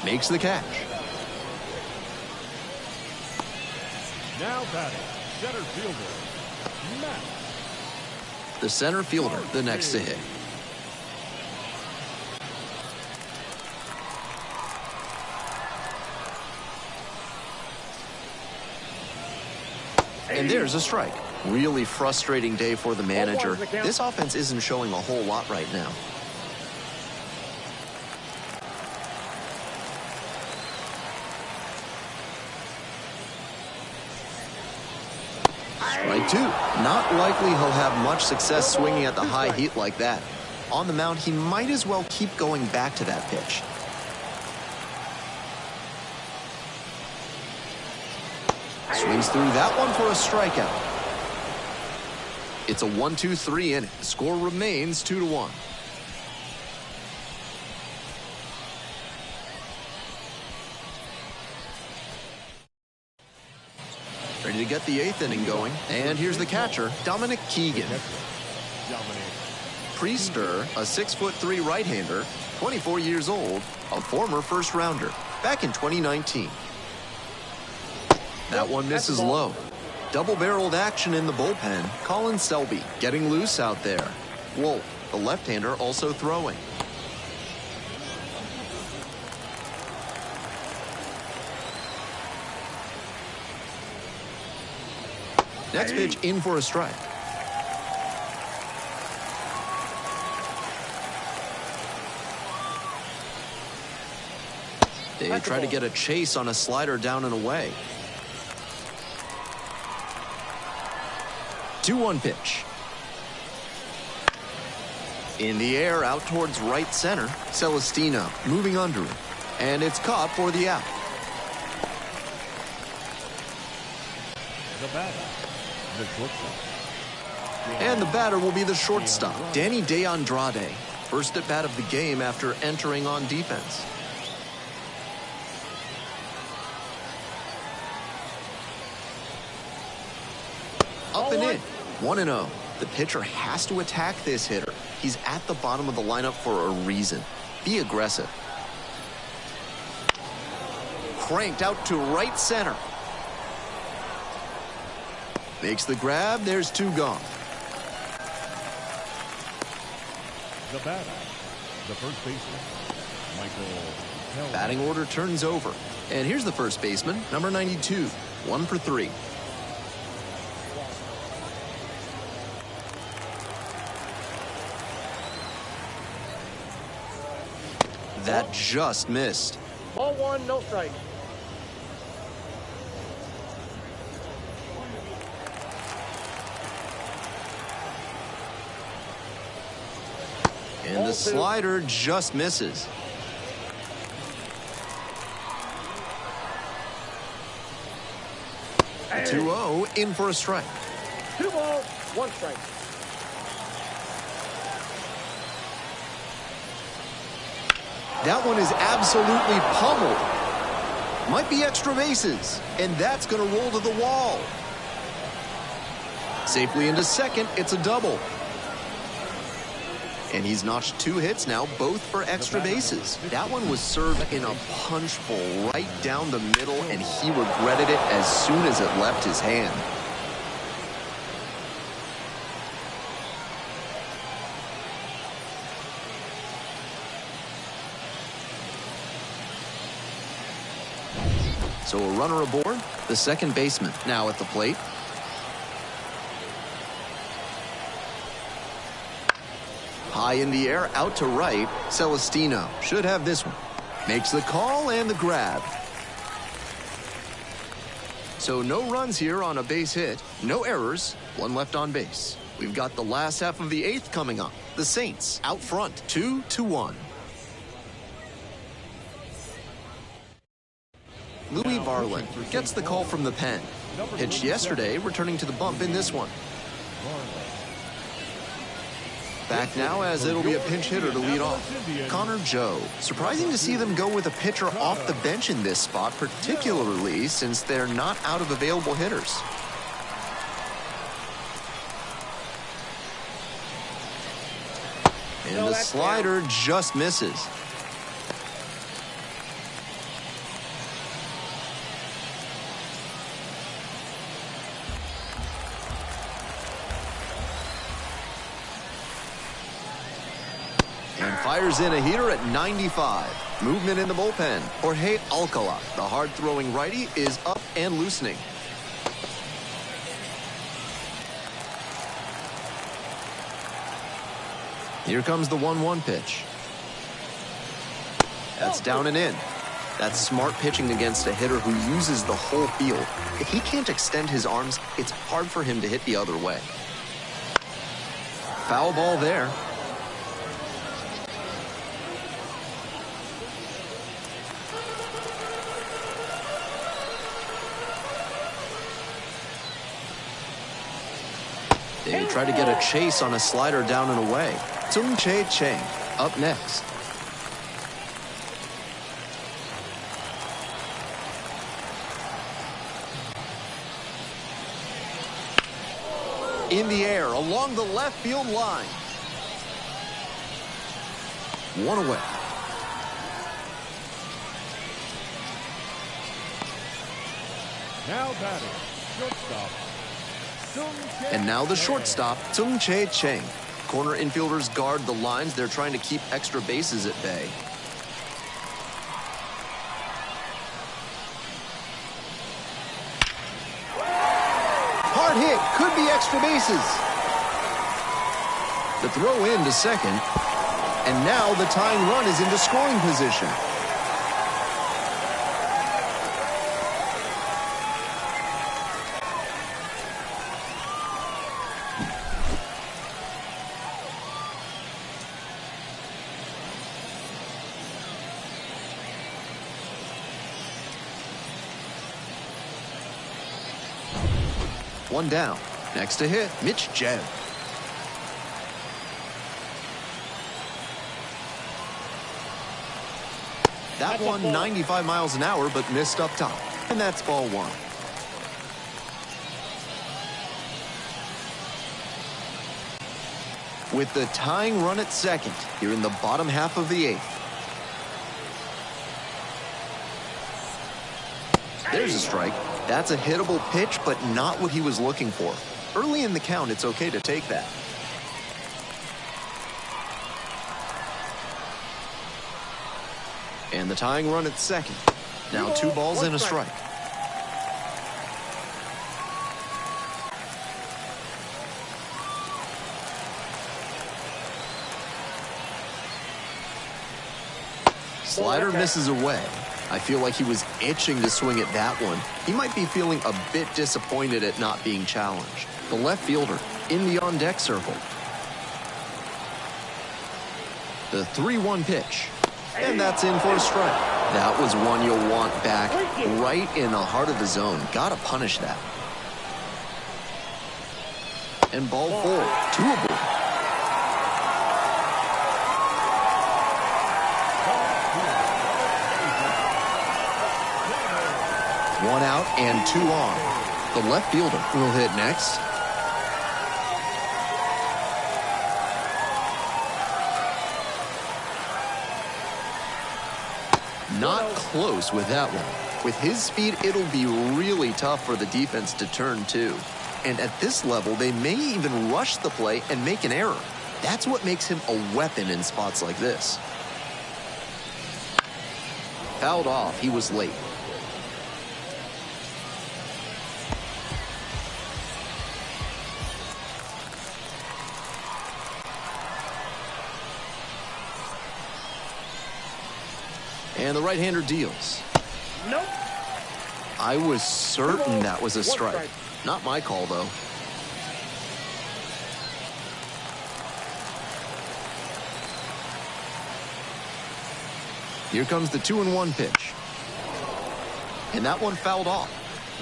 [SPEAKER 1] makes the catch.
[SPEAKER 2] Now batting, center fielder, Matt.
[SPEAKER 1] The center fielder, the next to hit. And there's a strike. Really frustrating day for the manager. This offense isn't showing a whole lot right now. Strike 2. Not likely he'll have much success swinging at the high heat like that. On the mound, he might as well keep going back to that pitch. Swings through that one for a strikeout. It's a 1-2-3 inning. The score remains 2-1. Ready to get the 8th inning going. And here's the catcher, Dominic Keegan. Priester, a 6'3" right-hander, 24 years old, a former first-rounder, back in 2019. That one misses low. Double-barreled action in the bullpen. Colin Selby getting loose out there. Wolf, the left-hander, also throwing. Next pitch in for a strike. They try to get a chase on a slider down and away. 2-1 pitch. In the air, out towards right center. Celestino moving under it. And it's caught for the out.
[SPEAKER 2] The batter, the shortstop.
[SPEAKER 1] And the batter will be the shortstop, Danny De Andrade. First at bat of the game after entering on defense. Up and in, 1-0. The pitcher has to attack this hitter. He's at the bottom of the lineup for a reason. Be aggressive. Cranked out to right center. Makes the grab. There's 2 gone.
[SPEAKER 2] The batter, the first baseman, Michael Held.
[SPEAKER 1] Batting order turns over. And here's the first baseman, number 92, 1 for 3. That just missed.
[SPEAKER 3] Ball 1, no strike.
[SPEAKER 1] And the slider just misses.
[SPEAKER 3] Hey.
[SPEAKER 1] 2-0, in for a strike.
[SPEAKER 3] 2 balls, 1 strike.
[SPEAKER 1] That one is absolutely pummeled. Might be extra bases, and that's going to roll to the wall. Safely into second, it's a double. And he's notched 2 hits now, both for extra bases. That one was served in a punch bowl right down the middle, and he regretted it as soon as it left his hand. So a runner aboard, the second baseman now at the plate. High in the air, out to right. Celestino should have this one. Makes the call and the grab. So no runs here on a base hit. No errors. 1 left on base. We've got the last half of the 8th coming up. The Saints out front, 2-1. Louis Varland gets the call from the pen. Pitched yesterday, returning to the bump in this one. Back now as it'll be a pinch hitter to lead off. Connor Joe. Surprising to see them go with a pitcher off the bench in this spot, particularly since they're not out of available hitters. And the slider just misses. And fires in a heater at 95. Movement in the bullpen. Jorge Alcala, the hard-throwing righty, is up and loosening. Here comes the 1-1 pitch. That's down and in. That's smart pitching against a hitter who uses the whole field. If he can't extend his arms, it's hard for him to hit the other way. Foul ball there. They try to get a chase on a slider down and away. Tsung-Che Cheng up next. In the air along the left field line. 1 away.
[SPEAKER 2] Now batting, shortstop.
[SPEAKER 1] And now the shortstop, Tsung-Che Cheng. Corner infielders guard the lines. They're trying to keep extra bases at bay. Hard hit, could be extra bases. The throw in to second. And now the tying run is into scoring position. One down. Next to hit, Mitch Jeb. That one 95 miles an hour, but missed up top. And that's ball one. With the tying run at second, here in the bottom half of the eighth. There's a strike. That's a hittable pitch, but not what he was looking for. Early in the count, it's okay to take that. And the tying run at second. Now 2 balls and a strike. Slider misses away. I feel like he was itching to swing at that one. He might be feeling a bit disappointed at not being challenged. The left fielder in the on-deck circle. The 3-1 pitch. And that's in for a strike. That was one you'll want back right in the heart of the zone. Gotta punish that. And ball 4, 2 aboard. One out and 2 on. The left fielder will hit next. Not close with that one. With his speed, it'll be really tough for the defense to turn too. And at this level, they may even rush the play and make an error. That's what makes him a weapon in spots like this. Fouled off. He was late. And the right-hander deals.
[SPEAKER 3] Nope.
[SPEAKER 1] I was certain that was a strike. Not my call, though. Here comes the 2-1 pitch. And that one fouled off.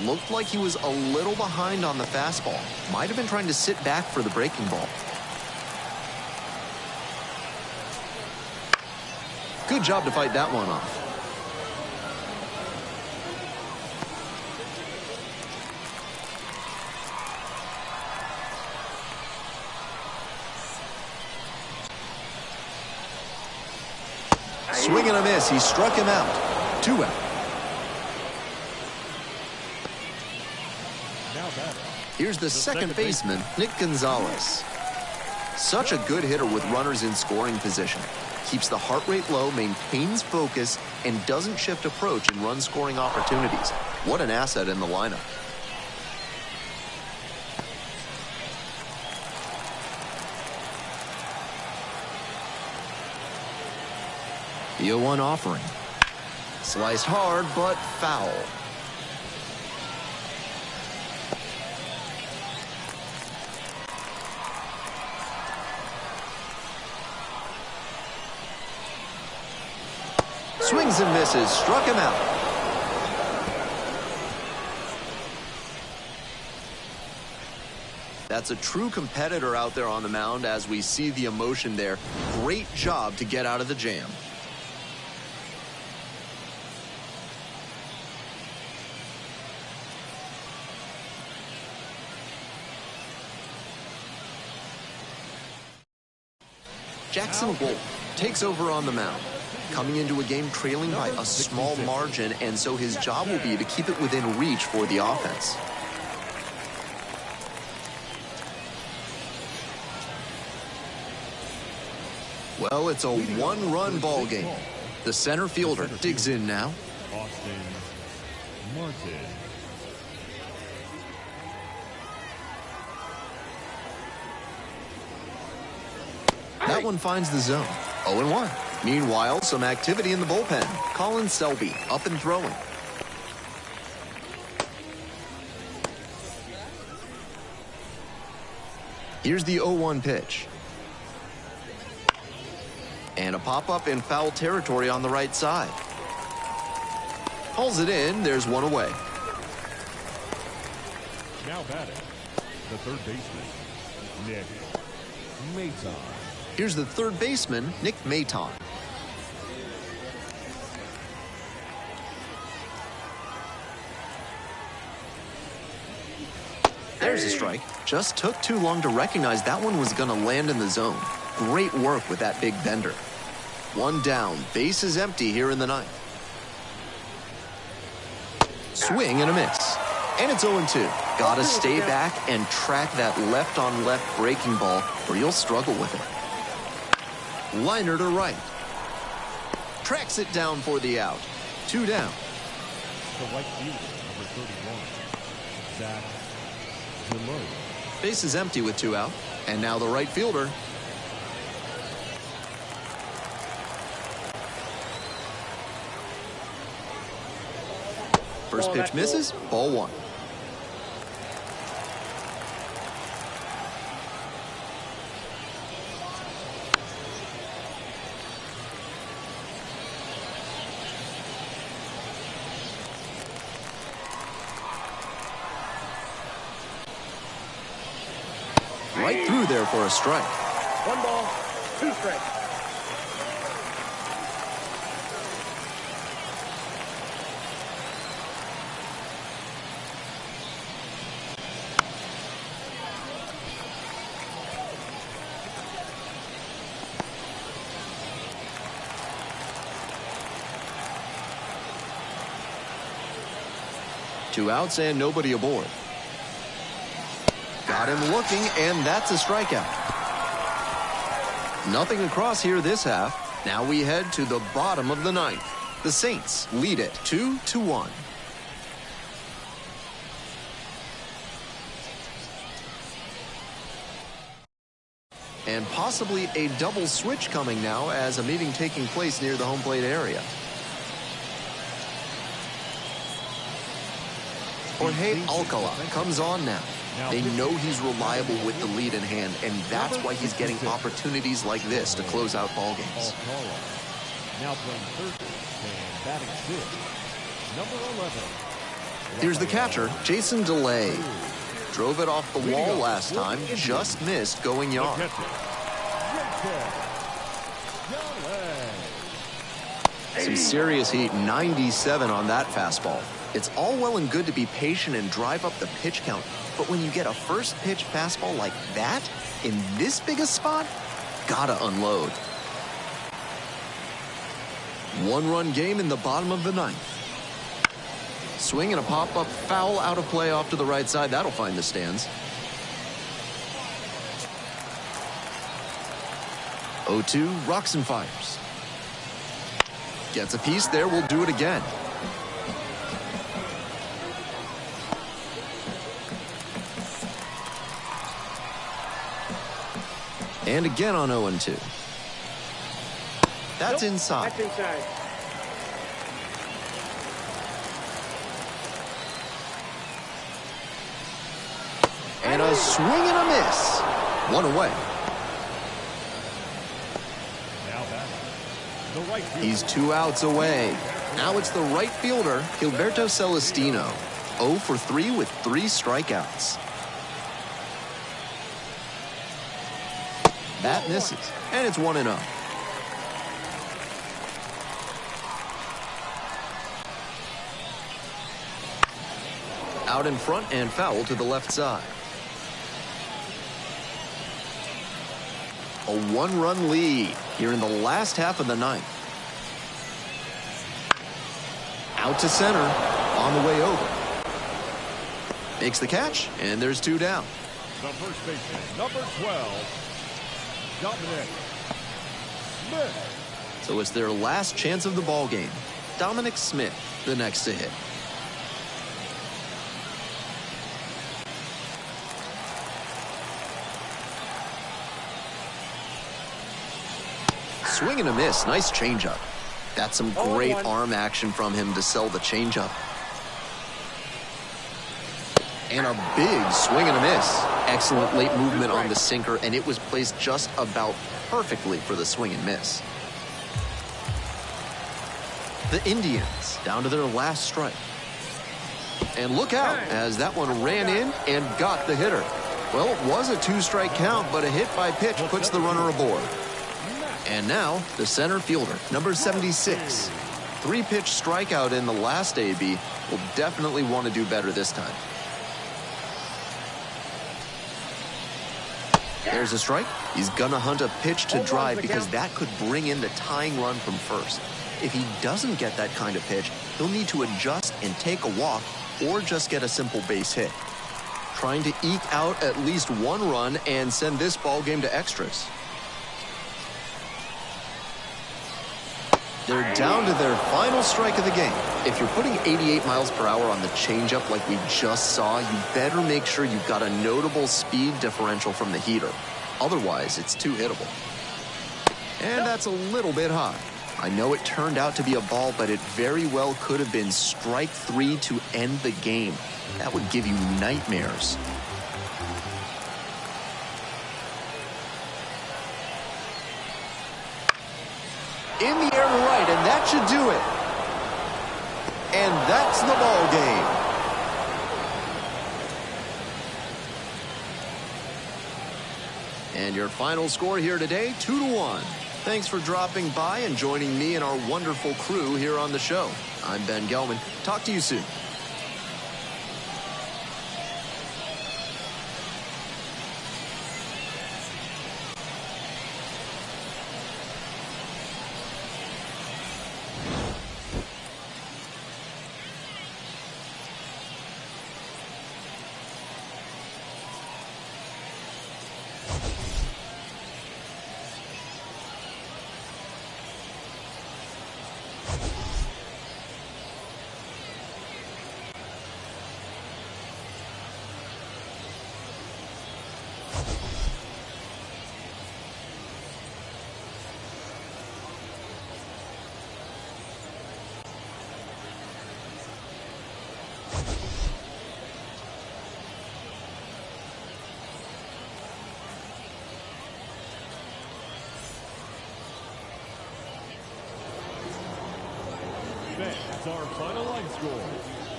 [SPEAKER 1] Looked like he was a little behind on the fastball. Might have been trying to sit back for the breaking ball. Good job to fight that one off. Swing and a miss. He struck him out. 2 out. Here's the second baseman, Nick Gonzalez. Such a good hitter with runners in scoring position. Keeps the heart rate low, maintains focus, and doesn't shift approach in run-scoring opportunities. What an asset in the lineup. The 0-1 offering. Sliced hard, but foul. Swings and misses, struck him out. That's a true competitor out there on the mound as we see the emotion there. Great job to get out of the jam. Jackson Wolf takes over on the mound. Coming into a game trailing by a small margin, and so his job will be to keep it within reach for the offense. Well, it's a one-run ball game. The center fielder digs in now.
[SPEAKER 2] Austin Martin.
[SPEAKER 1] That one finds the zone. 0-1. Meanwhile, some activity in the bullpen. Colin Selby up and throwing. Here's the 0-1 pitch. And a pop-up in foul territory on the right side. Pulls it in. There's one away.
[SPEAKER 2] Now batting, The third baseman, Nick Maton.
[SPEAKER 1] Here's the third baseman, Nick Maton. There's a strike. Just took too long to recognize that one was going to land in the zone. Great work with that big bender. One down, base is empty here in the ninth. Swing and a miss. And it's 0-2. Gotta stay back and track that left-on-left breaking ball or you'll struggle with it. Liner to right. Tracks it down for the out. 2 down.
[SPEAKER 2] The right fielder, number 31, Zach MiLB.
[SPEAKER 1] Base is empty with 2 out. And now the right fielder. First pitch misses, ball 1. Right through there for a strike.
[SPEAKER 3] 1 ball, 2 strikes.
[SPEAKER 1] Two outs and nobody aboard. Got him looking, and that's a strikeout. Nothing across here this half. Now we head to the bottom of the ninth. The Saints lead it 2-1. And possibly a double switch coming now as a meeting taking place near the home plate area. Jorge Alcala comes on now. They know he's reliable with the lead in hand, and that's why he's getting opportunities like this to close out ball games.
[SPEAKER 2] Now playing third and batting fifth, number 11.
[SPEAKER 1] Here's the catcher, Jason DeLay. Drove it off the wall last time, just missed going yard. Some serious heat, 97 on that fastball. It's all well and good to be patient and drive up the pitch count, but when you get a first pitch fastball like that, in this big a spot, gotta unload. 1-run game in the bottom of the ninth. Swing and a pop-up foul out of play off to the right side. That'll find the stands. 0-2, rocks and fires. Gets a piece there, we'll do it again. And again on 0-2. That's inside.
[SPEAKER 3] That's inside.
[SPEAKER 1] And a swing and a miss. 1 away.
[SPEAKER 2] Now batting, the right fielder.
[SPEAKER 1] He's 2 outs away. Now it's the right fielder, Gilberto Celestino. 0 for 3 with 3 strikeouts. That misses, and it's 1-0. Out in front and foul to the left side. A 1-run lead here in the last half of the ninth. Out to center, on the way over. Makes the catch, and there's 2 down.
[SPEAKER 2] The first baseman, number 12, Dominic Smith.
[SPEAKER 1] So it's their last chance of the ball game. Dominic Smith, the next to hit. Swing and a miss. Nice changeup. That's some great arm action from him to sell the changeup. And a big swing and a miss. Excellent late movement on the sinker, and it was placed just about perfectly for the swing and miss. The Indians down to their last strike. And look out as that one ran in and got the hitter. Well, it was a 2-strike count, but a hit by pitch puts the runner aboard. And now, the center fielder, number 76. 3-pitch strikeout in the last AB. Will definitely want to do better this time. There's a strike. He's gonna hunt a pitch to drive because that could bring in the tying run from first. If he doesn't get that kind of pitch, he'll need to adjust and take a walk or just get a simple base hit. Trying to eke out at least 1 run and send this ball game to extras. They're down to their final strike of the game. If you're putting 88 miles per hour on the changeup like we just saw, you better make sure you've got a notable speed differential from the heater. Otherwise, it's too hittable. And that's a little bit high. I know it turned out to be a ball, but it very well could have been strike 3 to end the game. That would give you nightmares. In the air to right, and that should do it. And that's the ball game. And your final score here today, 2-1. Thanks for dropping by and joining me and our wonderful crew here on the show. I'm Ben Gelman. Talk to you soon.
[SPEAKER 2] That's our final line score.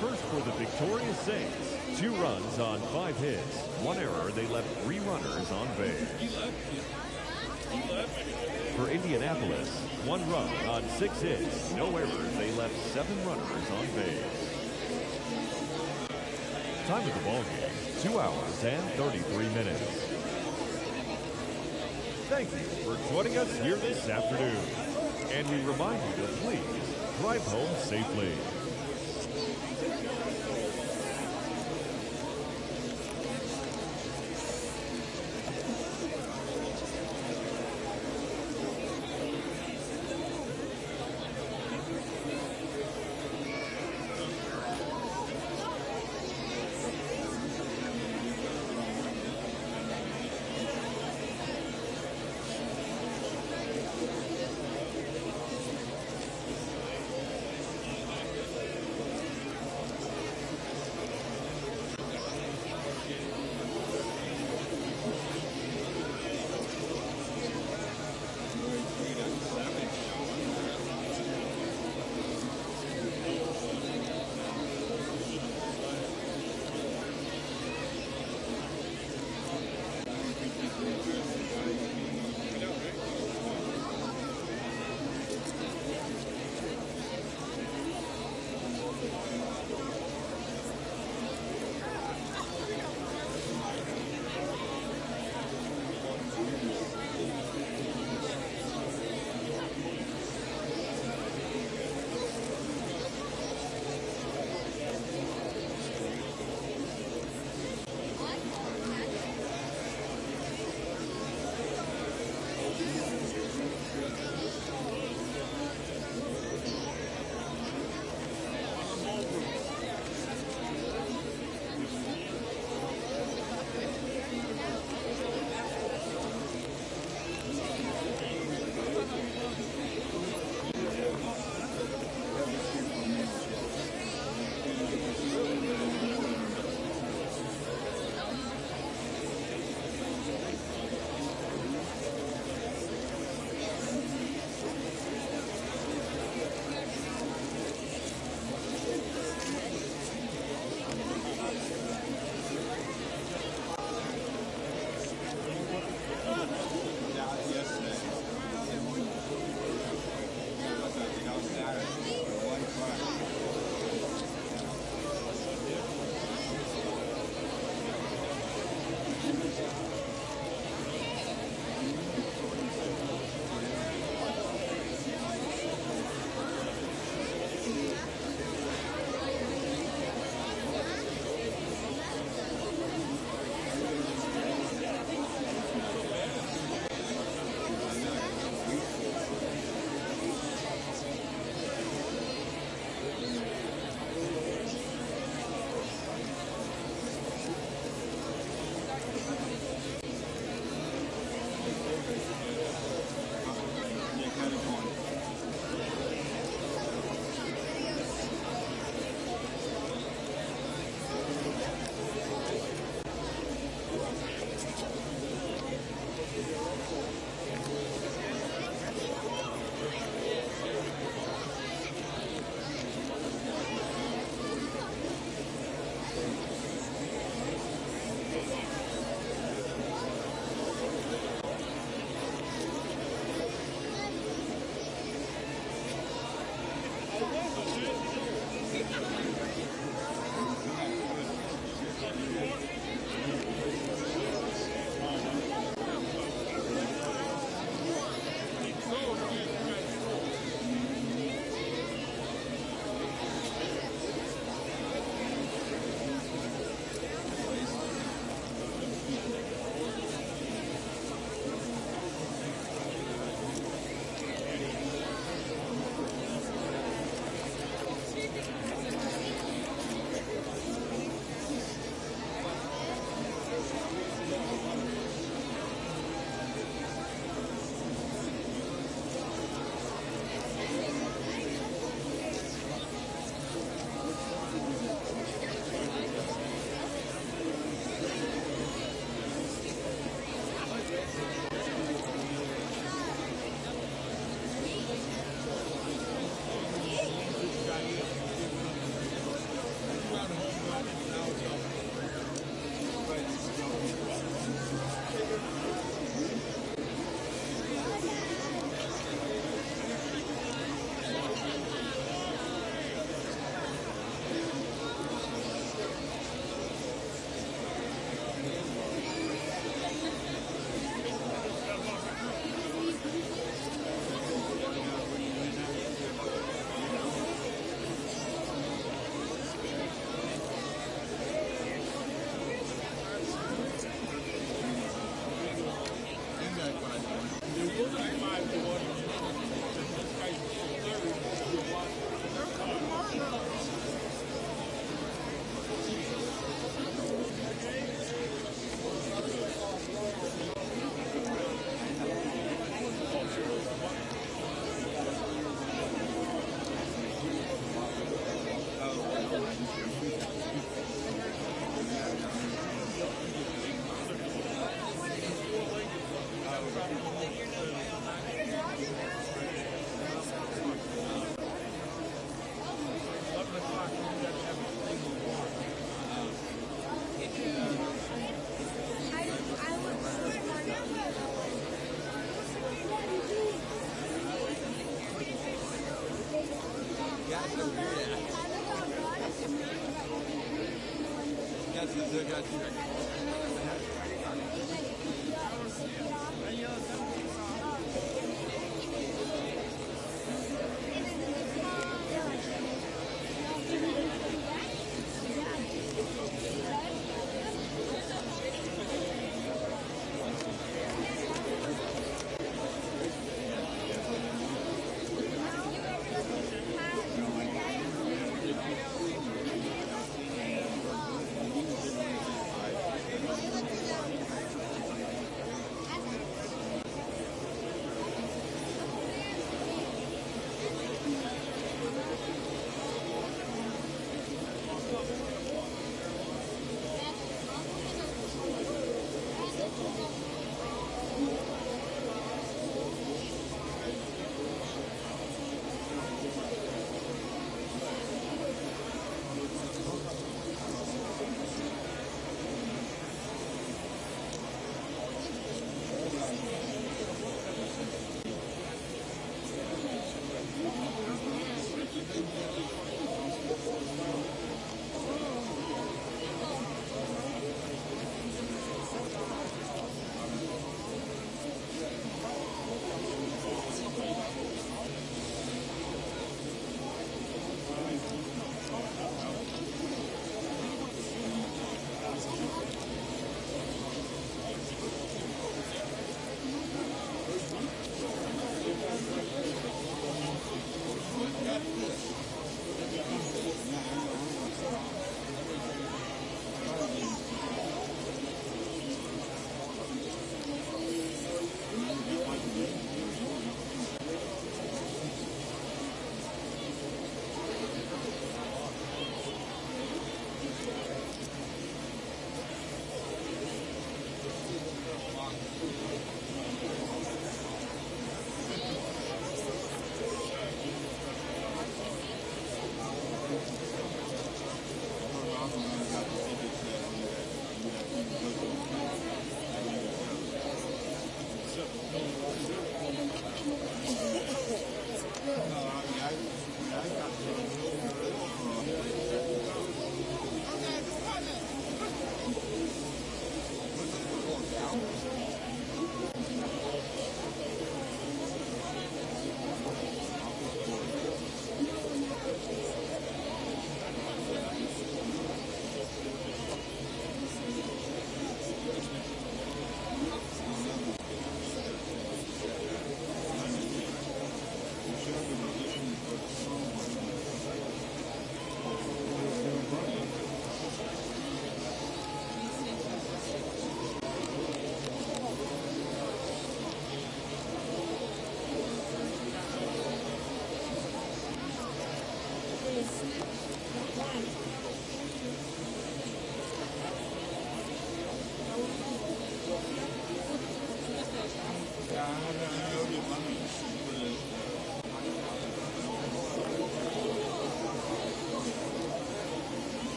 [SPEAKER 2] First for the victorious Saints, 2 runs on 5 hits. 1 error, they left 3 runners on base. For Indianapolis, 1 run on 6 hits. No errors, they left 7 runners on base. Time of the ball game, 2 hours and 33 minutes. Thank you for joining us here this afternoon. And we remind you to please drive home safely.